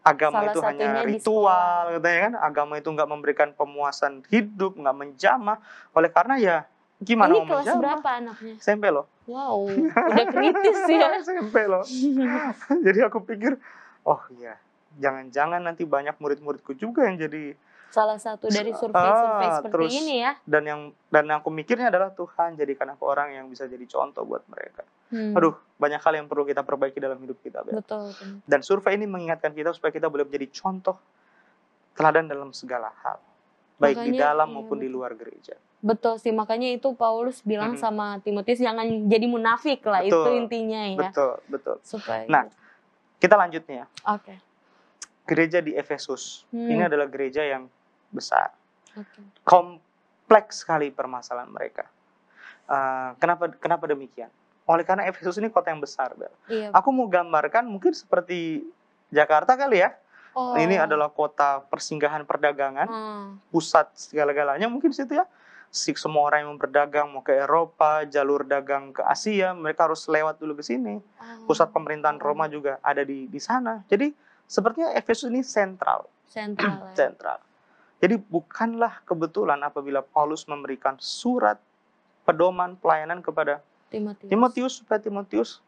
Agama itu hanya ritual, katanya kan. Agama itu nggak memberikan pemuasan hidup, nggak menjamah. Oleh karena ya gimana mau menjamah? Ini kelas berapa anaknya? SMP loh. Wow, udah kritis ya. SMP loh. Jadi aku pikir, oh iya, jangan-jangan nanti banyak murid-muridku juga yang jadi salah satu dari survei-survei seperti ini ya. Dan aku mikirnya adalah Tuhan jadikan aku orang yang bisa jadi contoh buat mereka. Aduh, banyak hal yang perlu kita perbaiki dalam hidup kita. Betul. Dan survei ini mengingatkan kita supaya kita boleh menjadi contoh teladan dalam segala hal. Baik makanya, di dalam maupun di luar gereja. Betul sih, makanya itu Paulus bilang sama Timotius jangan jadi munafik lah, itu intinya ya. Betul. Supaya kita lanjutnya. Gereja di Efesus, ini adalah gereja yang besar. Kompleks sekali permasalahan mereka. Kenapa demikian? Oleh karena Efesus ini kota yang besar, Bel. Aku mau gambarkan mungkin seperti Jakarta kali ya. Ini adalah kota persinggahan perdagangan, pusat segala-galanya mungkin situ ya. Semua orang yang berdagang mau ke Eropa, jalur dagang ke Asia, mereka harus lewat dulu ke sini. Pusat pemerintahan Roma juga ada di sana. Jadi sepertinya Efesus ini sentral. Jadi bukanlah kebetulan apabila Paulus memberikan surat pedoman pelayanan kepada Timotius supaya Timotius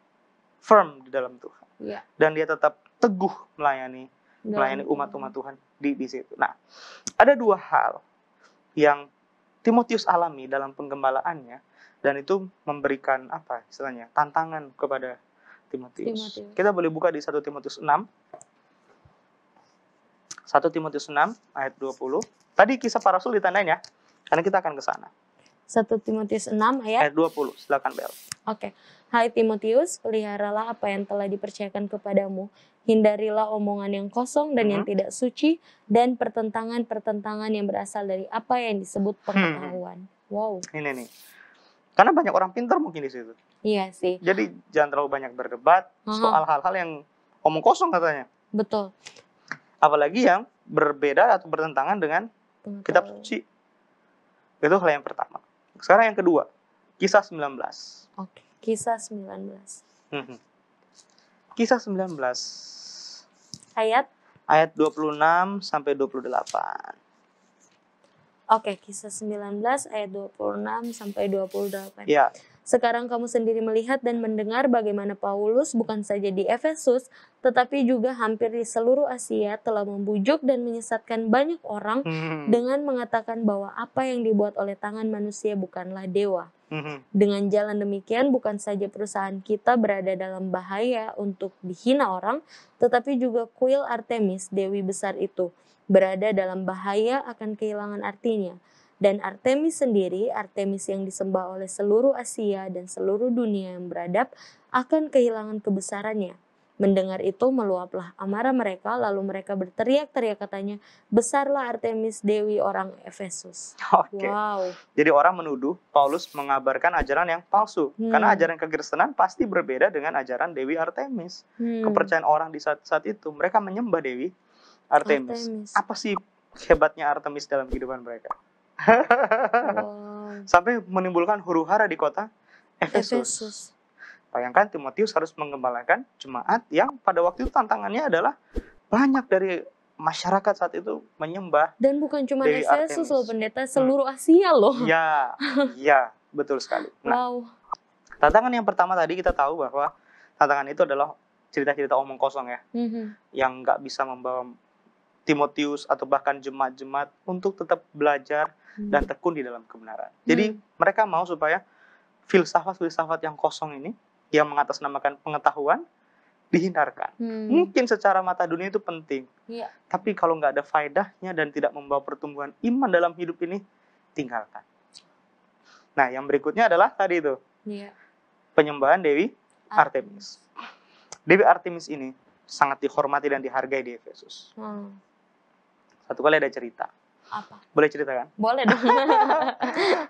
firm di dalam Tuhan. Dan dia tetap teguh melayani umat-umat Tuhan di situ. Nah, ada dua hal yang Timotius alami dalam penggembalaannya dan itu memberikan tantangan kepada Timotius. Kita boleh buka di 1 Timotius 6. 1 Timotius 6 ayat 20. Tadi kisah para rasul ditandain ya, karena kita akan ke sana. 1 Timotius 6 ayat 20. Silakan Bel. Hai Timotius, peliharalah apa yang telah dipercayakan kepadamu. Hindarilah omongan yang kosong dan yang tidak suci dan pertentangan-pertentangan yang berasal dari apa yang disebut pengetahuan. Wow. Ini nih. Karena banyak orang pintar mungkin di situ. Iya sih. Jadi jangan terlalu banyak berdebat soal hal-hal yang omong kosong katanya. Betul. Apalagi yang berbeda atau bertentangan dengan kitab suci. Itu hal yang pertama. Sekarang yang kedua, kisah 19. Kisah 19. Kisah 19. Ayat ayat 26 sampai 28. Oke, Kisah 19 ayat 26 sampai 28. Ya. Sekarang kamu sendiri melihat dan mendengar bagaimana Paulus bukan saja di Efesus, tetapi juga hampir di seluruh Asia telah membujuk dan menyesatkan banyak orang dengan mengatakan bahwa apa yang dibuat oleh tangan manusia bukanlah dewa. Dengan jalan demikian bukan saja perusahaan kita berada dalam bahaya untuk dihina orang, tetapi juga kuil Artemis, dewi besar itu, berada dalam bahaya akan kehilangan artinya. Dan Artemis sendiri, Artemis yang disembah oleh seluruh Asia dan seluruh dunia yang beradab, akan kehilangan kebesarannya. Mendengar itu meluaplah amarah mereka, lalu mereka berteriak-teriak katanya, besarlah Artemis dewi orang Efesus. Oke. Wow. Jadi orang menuduh Paulus mengabarkan ajaran yang palsu. Karena ajaran kekristenan pasti berbeda dengan ajaran Dewi Artemis. Kepercayaan orang di saat itu, mereka menyembah Dewi Artemis. Apa sih hebatnya Artemis dalam kehidupan mereka? Wow. Sampai menimbulkan huru-hara di kota Efesus. Bayangkan Timotius harus mengembalakan jemaat yang pada waktu itu tantangannya adalah banyak dari masyarakat saat itu menyembah. Dan bukan cuma Efesus loh pendeta, seluruh Asia loh. Ya, betul sekali. Nah, wow. Tantangan yang pertama tadi kita tahu bahwa tantangan itu adalah cerita-cerita omong kosong ya, yang nggak bisa membawa Timotius atau bahkan jemaat-jemaat untuk tetap belajar dan tekun di dalam kebenaran. Jadi mereka mau supaya filsafat-filsafat yang kosong ini, yang mengatasnamakan pengetahuan, dihindarkan. Mungkin secara mata dunia itu penting, tapi kalau nggak ada faedahnya dan tidak membawa pertumbuhan iman dalam hidup ini, tinggalkan. Nah, yang berikutnya adalah tadi itu, penyembahan Dewi Artemis. Dewi Artemis ini sangat dihormati dan dihargai di Efesus. Satu kali ada cerita. Apa? Boleh cerita kan? Boleh dong.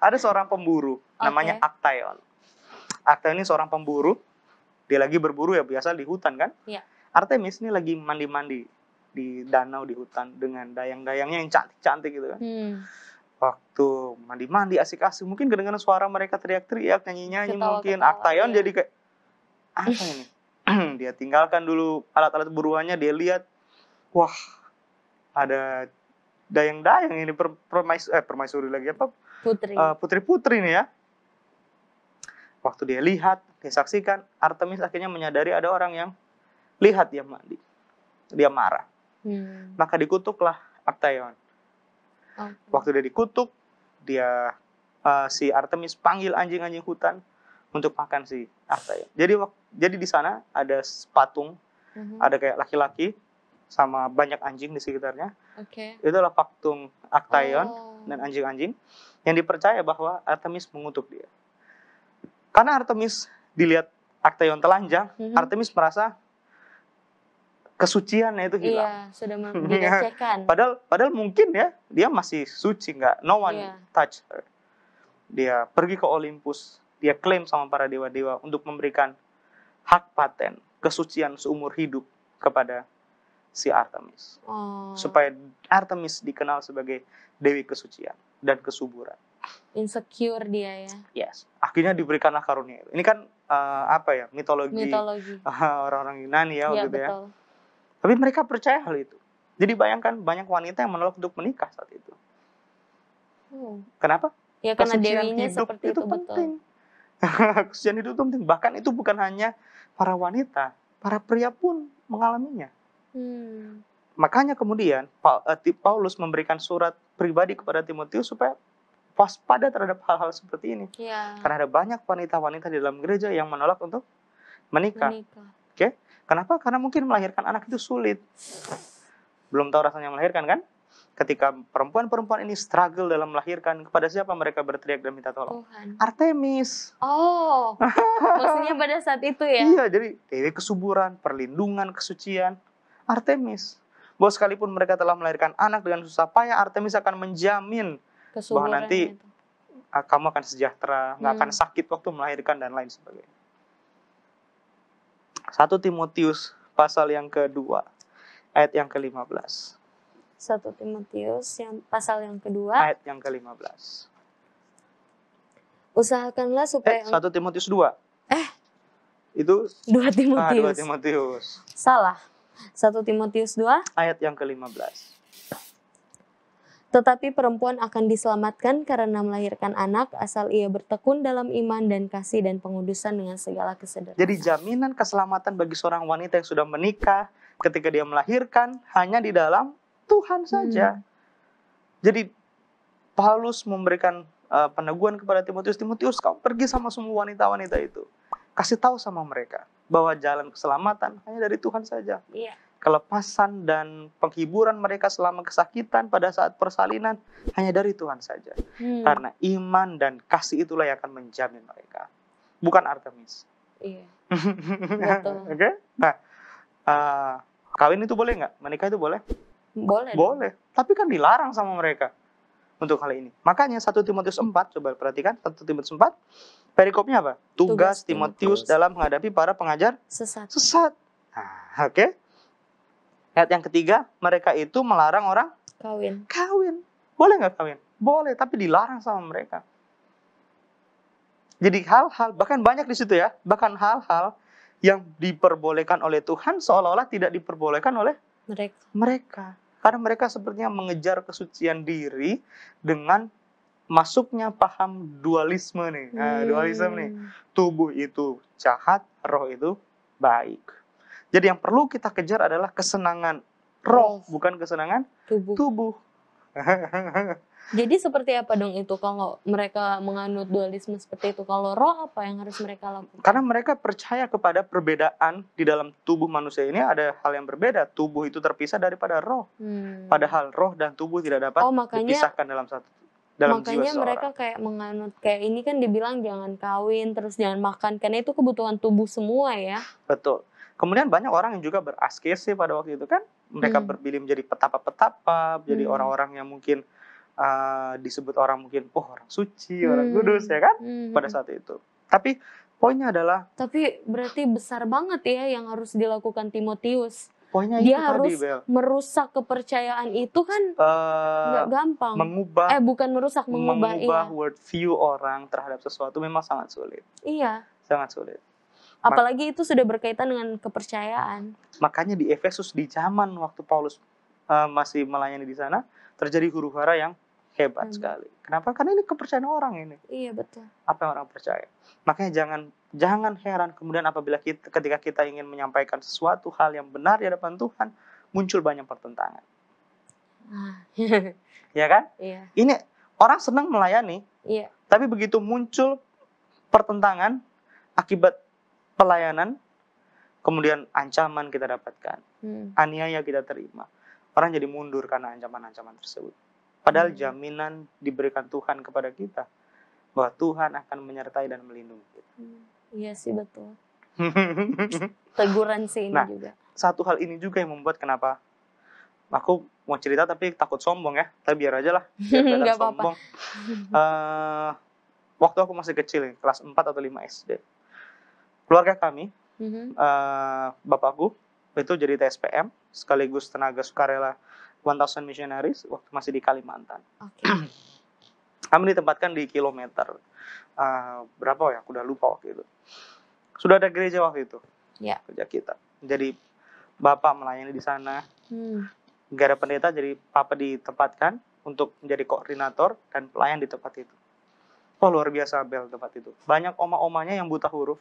Ada seorang pemburu, namanya Actaeon. Actaeon ini seorang pemburu, dia lagi berburu ya, biasa di hutan kan? Iya. Artemis ini lagi mandi-mandi di danau di hutan dengan dayang-dayangnya yang cantik-cantik gitu kan. Waktu mandi-mandi asik-asik, mungkin kedengaran suara mereka teriak-teriak, nyanyi-nyanyi, mungkin Actaeon jadi kayak, apa ini? Dia tinggalkan dulu alat-alat buruannya, dia lihat, wah, ada dayang-dayang ini, permaisuri lagi apa? Putri-putri nih ya. Waktu dia lihat, dia saksikan, Artemis akhirnya menyadari ada orang yang lihat dia mandi. Dia marah. Maka dikutuklah Actaeon. Waktu dia dikutuk, si Artemis panggil anjing-anjing hutan untuk makan si Actaeon. Jadi di sana ada patung, ada kayak laki-laki sama banyak anjing di sekitarnya. Itulah patung Actaeon dan anjing-anjing yang dipercaya bahwa Artemis mengutuk dia. Karena Artemis dilihat Actaeon telanjang, Artemis merasa kesuciannya itu hilang. Iya, sudah dilecehkan. Padahal mungkin ya, dia masih suci, no one touch her. Dia pergi ke Olympus, dia klaim sama para dewa-dewa untuk memberikan hak paten kesucian seumur hidup kepada si Artemis. Supaya Artemis dikenal sebagai dewi kesucian dan kesuburan. Insecure dia ya. Yes. Akhirnya diberikanlah karunia. Ini kan mitologi. Orang-orang Yunani ya, gitu ya. Tapi mereka percaya hal itu. Jadi bayangkan banyak wanita yang menolak untuk menikah saat itu. Kenapa? Ya karena dewinya seperti itu penting. Kesucian hidup itu penting. Bahkan itu bukan hanya para wanita, para pria pun mengalaminya. Makanya kemudian Paulus memberikan surat pribadi kepada Timotius supaya waspada terhadap hal-hal seperti ini. Karena ada banyak wanita-wanita di dalam gereja yang menolak untuk menikah. Oke? Kenapa? Karena mungkin melahirkan anak itu sulit. Belum tahu rasanya melahirkan kan? Ketika perempuan-perempuan ini struggle dalam melahirkan, kepada siapa mereka berteriak dan minta tolong? Tuhan. Artemis. Maksudnya pada saat itu ya? Iya, jadi dewi kesuburan, perlindungan, kesucian, Artemis. Bahwa sekalipun mereka telah melahirkan anak dengan susah payah, Artemis akan menjamin bahwa nanti kamu akan sejahtera, nggak akan sakit waktu melahirkan dan lain sebagainya. 1 Timotius pasal yang kedua, ayat yang ke-15. 1 Timotius yang pasal yang kedua, ayat yang ke-15. Usahakanlah supaya 1 Timotius 2. Itu 2 Timotius. 2 Timotius. Salah. 1 Timotius 2 ayat yang ke-15. Tetapi perempuan akan diselamatkan karena melahirkan anak asal ia bertekun dalam iman dan kasih dan pengudusan dengan segala kesederhanaan. Jadi jaminan keselamatan bagi seorang wanita yang sudah menikah ketika dia melahirkan hanya di dalam Tuhan saja. Jadi Paulus memberikan peneguhan kepada Timotius, Timotius, kau pergi sama semua wanita-wanita itu. Kasih tahu sama mereka bahwa jalan keselamatan hanya dari Tuhan saja. Iya. Kelepasan dan penghiburan mereka selama kesakitan pada saat persalinan hanya dari Tuhan saja. Karena iman dan kasih itulah yang akan menjamin mereka. Bukan Artemis. Iya. Betul. Oke? Nah, kawin itu boleh nggak? Menikah itu boleh? Boleh. Boleh. Tapi kan dilarang sama mereka untuk hal ini. Makanya 1 Timotius 4, coba perhatikan 1 Timotius 4, perikopnya apa? Tugas Timotius dalam menghadapi para pengajar sesat. Nah, oke. Ayat yang ketiga, mereka itu melarang orang kawin. Boleh nggak kawin? Boleh, tapi dilarang sama mereka. Jadi hal-hal, bahkan banyak di situ ya, bahkan hal-hal yang diperbolehkan oleh Tuhan seolah-olah tidak diperbolehkan oleh mereka. Karena mereka sepertinya mengejar kesucian diri dengan masuknya paham dualisme nih. Dualisme nih. Tubuh itu jahat, roh itu baik. Jadi yang perlu kita kejar adalah kesenangan roh, bukan kesenangan tubuh. Jadi seperti apa dong itu kalau mereka menganut dualisme seperti itu? Kalau roh apa yang harus mereka lakukan? Karena mereka percaya kepada perbedaan di dalam tubuh manusia ini ada hal yang berbeda. Tubuh itu terpisah daripada roh. Padahal roh dan tubuh tidak dapat dipisahkan dalam jiwa seseorang. Makanya mereka kayak menganut, kayak ini kan dibilang jangan kawin, terus jangan makan. Karena itu kebutuhan tubuh semua ya. Betul. Kemudian banyak orang yang juga beraskese pada waktu itu kan. Mereka berpilih menjadi petapa-petapa, jadi orang-orang yang mungkin disebut orang mungkin, orang suci, orang kudus ya kan, pada saat itu. Tapi poinnya adalah, tapi berarti besar banget ya yang harus dilakukan Timotius. Poinnya dia itu harus tadi, Bel. merusak kepercayaan itu kan nggak gampang. Mengubah mengubah world view orang terhadap sesuatu memang sangat sulit. Iya. Sangat sulit. Apalagi itu sudah berkaitan dengan kepercayaan. Makanya di Efesus di zaman waktu Paulus masih melayani di sana terjadi huru-hara yang hebat sekali. Kenapa? Karena ini kepercayaan orang ini. Iya betul. Apa yang orang percaya. Makanya jangan heran kemudian apabila ketika kita ingin menyampaikan sesuatu hal yang benar di hadapan Tuhan muncul banyak pertentangan. Ya kan? Iya. Ini orang senang melayani. Iya. Tapi begitu muncul pertentangan akibat pelayanan, kemudian ancaman kita dapatkan, aniaya kita terima. Orang jadi mundur karena ancaman-ancaman tersebut. Padahal jaminan diberikan Tuhan kepada kita bahwa Tuhan akan menyertai dan melindungi kita. Iya sih betul. Teguran sih ini juga. Satu hal ini juga yang membuat kenapa aku mau cerita tapi takut sombong ya. Tapi biar aja lah. Biar sombong. Waktu aku masih kecil, kelas 4 atau 5 SD. Keluarga kami, bapakku itu jadi TSPM sekaligus tenaga sukarela 1000 Missionaries waktu masih di Kalimantan. Kami ditempatkan di kilometer berapa ya? Aku udah lupa waktu itu. Sudah ada gereja waktu itu. Ya. Kerja kita. Jadi bapak melayani di sana. Gak ada pendeta, jadi papa ditempatkan untuk menjadi koordinator dan pelayan di tempat itu. Luar biasa Bel tempat itu. Banyak oma-omanya yang buta huruf.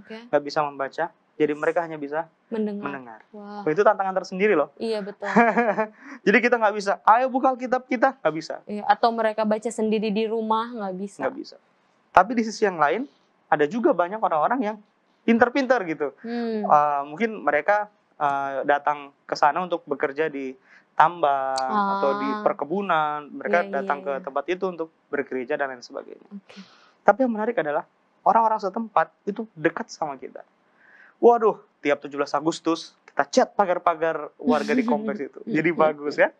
Gak bisa membaca, jadi mereka hanya bisa mendengar. Wow. Itu tantangan tersendiri loh. Iya betul. Jadi kita nggak bisa, ayo buka Alkitab kita, nggak bisa. Iya, atau mereka baca sendiri di rumah, nggak bisa. Nggak bisa. Tapi di sisi yang lain, ada juga banyak orang-orang yang pintar-pintar gitu. Mungkin mereka datang ke sana untuk bekerja di tambang atau di perkebunan. Mereka datang ke tempat itu untuk bergereja dan lain sebagainya. Tapi yang menarik adalah orang-orang setempat itu dekat sama kita. Waduh, tiap 17 Agustus kita cat pagar-pagar warga di kompleks itu. Jadi bagus ya.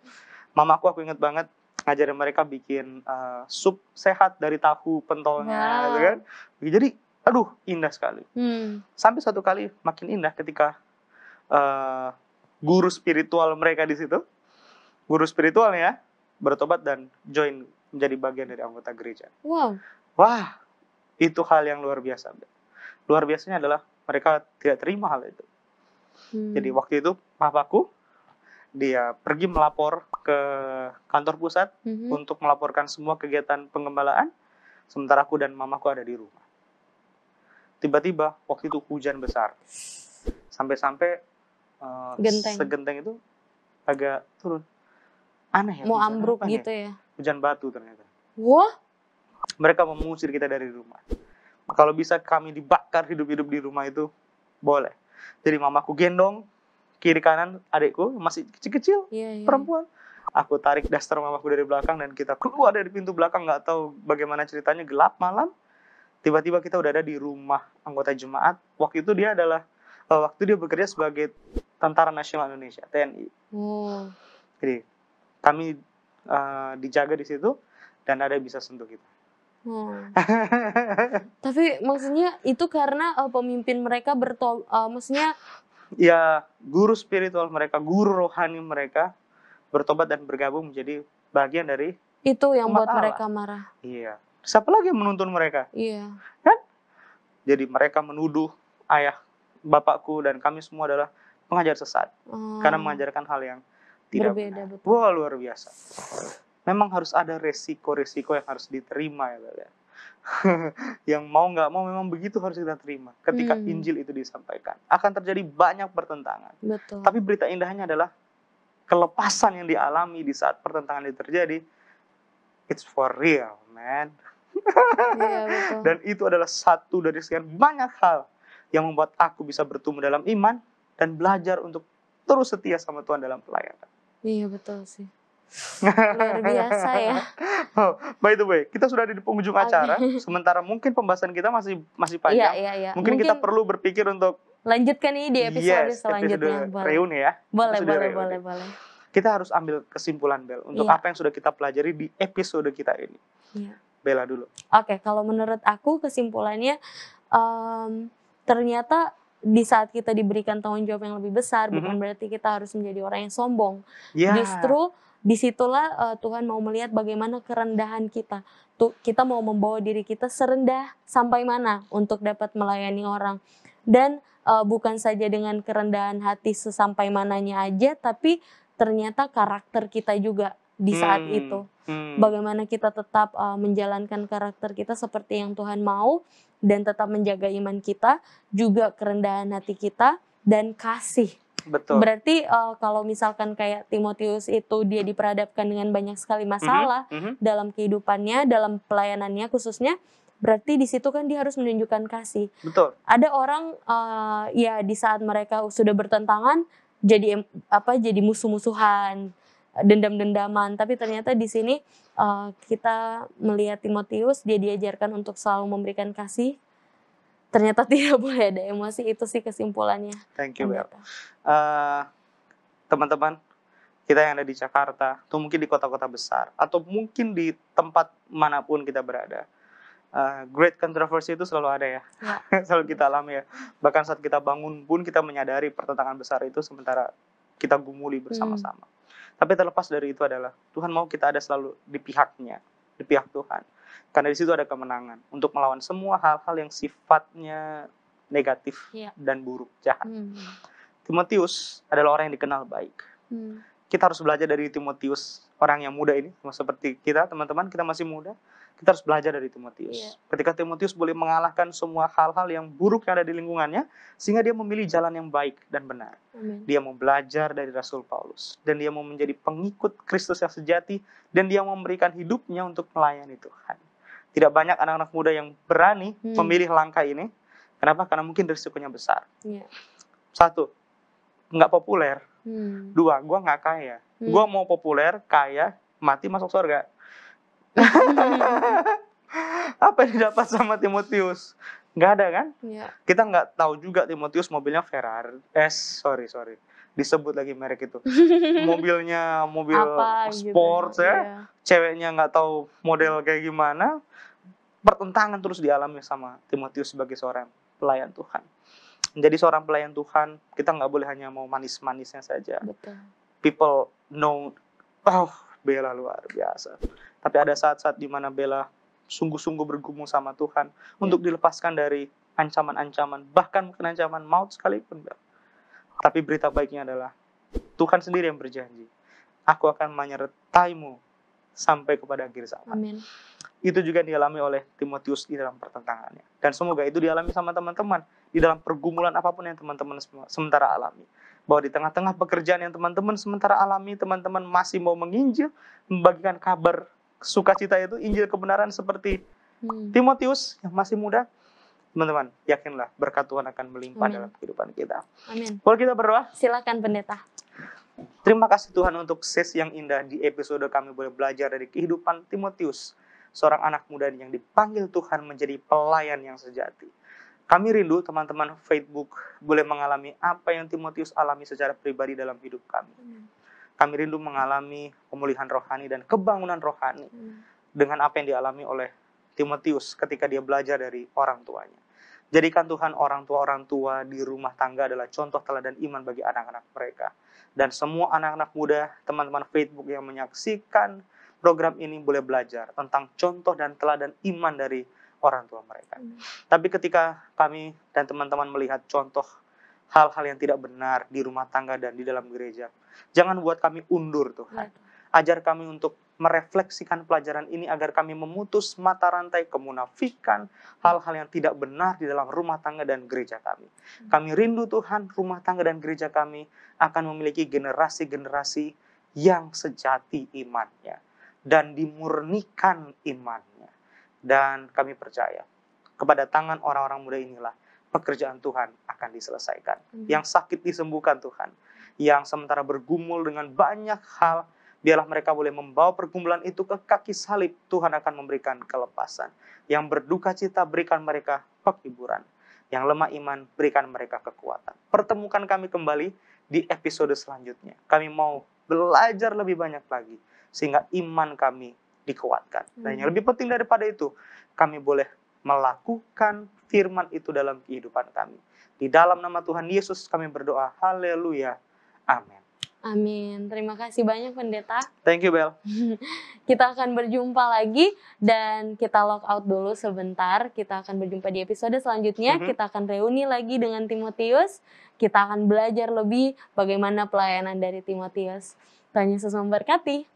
Mamaku aku ingat banget ngajarin mereka bikin sup sehat dari tahu pentolnya gitu kan. Jadi aduh indah sekali. Sampai satu kali makin indah ketika guru spiritual mereka di situ. Guru spiritualnya bertobat dan join menjadi bagian dari anggota gereja. Wah, itu hal yang luar biasa. Luar biasanya adalah mereka tidak terima hal itu. Jadi waktu itu papaku, dia pergi melapor ke kantor pusat untuk melaporkan semua kegiatan penggembalaan, sementara aku dan mamaku ada di rumah. Tiba-tiba waktu itu hujan besar, sampai-sampai segenteng itu agak turun. Aneh ya, mau ambruk gitu ya? Hujan batu ternyata. Wah? Mereka mau mengusir kita dari rumah. Kalau bisa kami dibakar hidup-hidup di rumah itu, boleh. Jadi mamaku gendong kiri kanan adikku masih kecil-kecil, perempuan. Aku tarik daster mamaku dari belakang dan kita keluar dari pintu belakang, nggak tahu bagaimana ceritanya, gelap malam. Tiba-tiba kita udah ada di rumah anggota jemaat. Waktu itu dia bekerja sebagai Tentara Nasional Indonesia, TNI. Jadi kami dijaga di situ dan ada yang bisa sentuh kita. Tapi maksudnya itu karena pemimpin mereka maksudnya ya, guru spiritual mereka, guru rohani mereka bertobat dan bergabung menjadi bagian dari itu yang buat Allah. Mereka marah. Iya. Siapa lagi yang menuntun mereka? Iya. Kan? Jadi mereka menuduh ayah, bapakku dan kami semua adalah pengajar sesat. Karena mengajarkan hal yang tidak berbeda, benar. Betul. Wah, luar biasa. Memang harus ada resiko-resiko yang harus diterima ya, Bel. Yang mau nggak mau memang begitu harus kita terima. Ketika Injil itu disampaikan, akan terjadi banyak pertentangan. Betul. Tapi berita indahnya adalah kelepasan yang dialami di saat pertentangan itu terjadi. It's for real, man. Iya, betul. Dan itu adalah satu dari sekian banyak hal yang membuat aku bisa bertumbuh dalam iman dan belajar untuk terus setia sama Tuhan dalam pelayanan. Iya, betul sih. Luar biasa ya. Oh, by the way, kita sudah di penghujung acara. Sementara mungkin pembahasan kita masih panjang. Iya. Mungkin kita perlu berpikir untuk lanjutkan ini di episode selanjutnya. Episode reuni ya. Boleh. Kita harus ambil kesimpulan, Bel, untuk apa yang sudah kita pelajari di episode kita ini. Iya. Bella dulu. Oke, kalau menurut aku kesimpulannya ternyata di saat kita diberikan tanggung jawab yang lebih besar, bukan berarti kita harus menjadi orang yang sombong. Justru disitulah Tuhan mau melihat bagaimana kerendahan kita. Kita mau membawa diri kita serendah sampai mana untuk dapat melayani orang. Dan bukan saja dengan kerendahan hati sesampai mananya aja, tapi ternyata karakter kita juga di saat itu. Bagaimana kita tetap menjalankan karakter kita seperti yang Tuhan mau, dan tetap menjaga iman kita, juga kerendahan hati kita, dan kasih. Betul. Berarti kalau misalkan kayak Timotius itu dia diperhadapkan dengan banyak sekali masalah dalam kehidupannya, dalam pelayanannya khususnya, berarti di situ kan dia harus menunjukkan kasih. Betul. Ada orang ya di saat mereka sudah bertentangan jadi musuh-musuhan, dendam-dendaman, tapi ternyata di sini kita melihat Timotius, dia diajarkan untuk selalu memberikan kasih. Ternyata tidak boleh ada emosi. Itu sih kesimpulannya. Thank you, Bel. Teman-teman kita yang ada di Jakarta, atau mungkin di kota-kota besar, atau mungkin di tempat manapun kita berada, great controversy itu selalu ada ya. Selalu kita alami ya. Bahkan saat kita bangun pun kita menyadari pertentangan besar itu, sementara kita gumuli bersama-sama. Tapi terlepas dari itu adalah Tuhan mau kita ada selalu di pihaknya, di pihak Tuhan. Karena di situ ada kemenangan untuk melawan semua hal-hal yang sifatnya negatif dan buruk, jahat. Timotius adalah orang yang dikenal baik. Kita harus belajar dari Timotius, orang yang muda ini, seperti kita, teman-teman, kita masih muda. Kita harus belajar dari Timotius. Ketika Timotius boleh mengalahkan semua hal-hal yang buruk yang ada di lingkungannya, sehingga dia memilih jalan yang baik dan benar. Dia mau belajar dari Rasul Paulus, dan dia mau menjadi pengikut Kristus yang sejati, dan dia mau memberikan hidupnya untuk melayani Tuhan. Tidak banyak anak-anak muda yang berani memilih langkah ini. Kenapa? Karena mungkin risikonya besar. Satu, nggak populer. Dua, gue nggak kaya. Gue mau populer, kaya, mati masuk surga. Apa yang didapat sama Timotius? Nggak ada kan? Kita nggak tahu juga Timotius mobilnya Ferrari. Sorry. Disebut lagi merek itu. Mobilnya mobil sport gitu, ya. Ceweknya nggak tahu model kayak gimana. Pertentangan terus dialami sama Timotius sebagai seorang pelayan Tuhan. Menjadi seorang pelayan Tuhan, kita nggak boleh hanya mau manis-manisnya saja. Betul. People know, Bella luar biasa. Tapi ada saat-saat di mana Bella sungguh-sungguh bergumul sama Tuhan untuk dilepaskan dari ancaman-ancaman, bahkan mungkin ancaman maut sekalipun. Tapi berita baiknya adalah Tuhan sendiri yang berjanji, aku akan menyertaimu sampai kepada akhir zaman. Amin. Itu juga dialami oleh Timotius di dalam pertentangannya. Dan semoga itu dialami sama teman-teman di dalam pergumulan apapun yang teman-teman sementara alami. Bahwa di tengah-tengah pekerjaan yang teman-teman sementara alami, teman-teman masih mau menginjil, membagikan kabar sukacita itu, Injil kebenaran seperti Timotius yang masih muda. Teman-teman, yakinlah berkat Tuhan akan melimpah dalam kehidupan kita. Amin. Boleh kita berdoa? Silakan pendeta. Terima kasih Tuhan untuk sesi yang indah di episode kami boleh belajar dari kehidupan Timotius, seorang anak muda yang dipanggil Tuhan menjadi pelayan yang sejati. Kami rindu teman-teman Facebook boleh mengalami apa yang Timotius alami secara pribadi dalam hidup kami. Kami rindu mengalami pemulihan rohani dan kebangunan rohani dengan apa yang dialami oleh Timotius ketika dia belajar dari orang tuanya. Jadikan Tuhan orang tua di rumah tangga adalah contoh teladan iman bagi anak-anak mereka. Dan semua anak-anak muda, teman-teman Facebook yang menyaksikan program ini boleh belajar tentang contoh dan teladan iman dari orang tua mereka. Tapi ketika kami dan teman-teman melihat contoh hal-hal yang tidak benar di rumah tangga dan di dalam gereja, jangan buat kami undur Tuhan. Ajar kami untuk merefleksikan pelajaran ini agar kami memutus mata rantai kemunafikan, hal-hal yang tidak benar di dalam rumah tangga dan gereja kami. Kami rindu Tuhan, rumah tangga dan gereja kami akan memiliki generasi-generasi yang sejati imannya dan dimurnikan imannya. Dan kami percaya kepada tangan orang-orang muda inilah pekerjaan Tuhan akan diselesaikan. Yang sakit disembuhkan Tuhan. Yang sementara bergumul dengan banyak hal, biarlah mereka boleh membawa pergumulan itu ke kaki salib. Tuhan akan memberikan kelepasan. Yang berduka cita berikan mereka penghiburan. Yang lemah iman berikan mereka kekuatan. Pertemukan kami kembali di episode selanjutnya. Kami mau belajar lebih banyak lagi sehingga iman kami dikuatkan. Dan yang lebih penting daripada itu, kami boleh melakukan firman itu dalam kehidupan kami. Di dalam nama Tuhan Yesus kami berdoa. Haleluya. Amin. Amin. Terima kasih banyak pendeta. Thank you, Bel. Kita akan berjumpa lagi dan kita log out dulu sebentar. Kita akan berjumpa di episode selanjutnya. Kita akan reuni lagi dengan Timotius. Kita akan belajar lebih bagaimana pelayanan dari Timotius. Tuhan Yesus memberkati.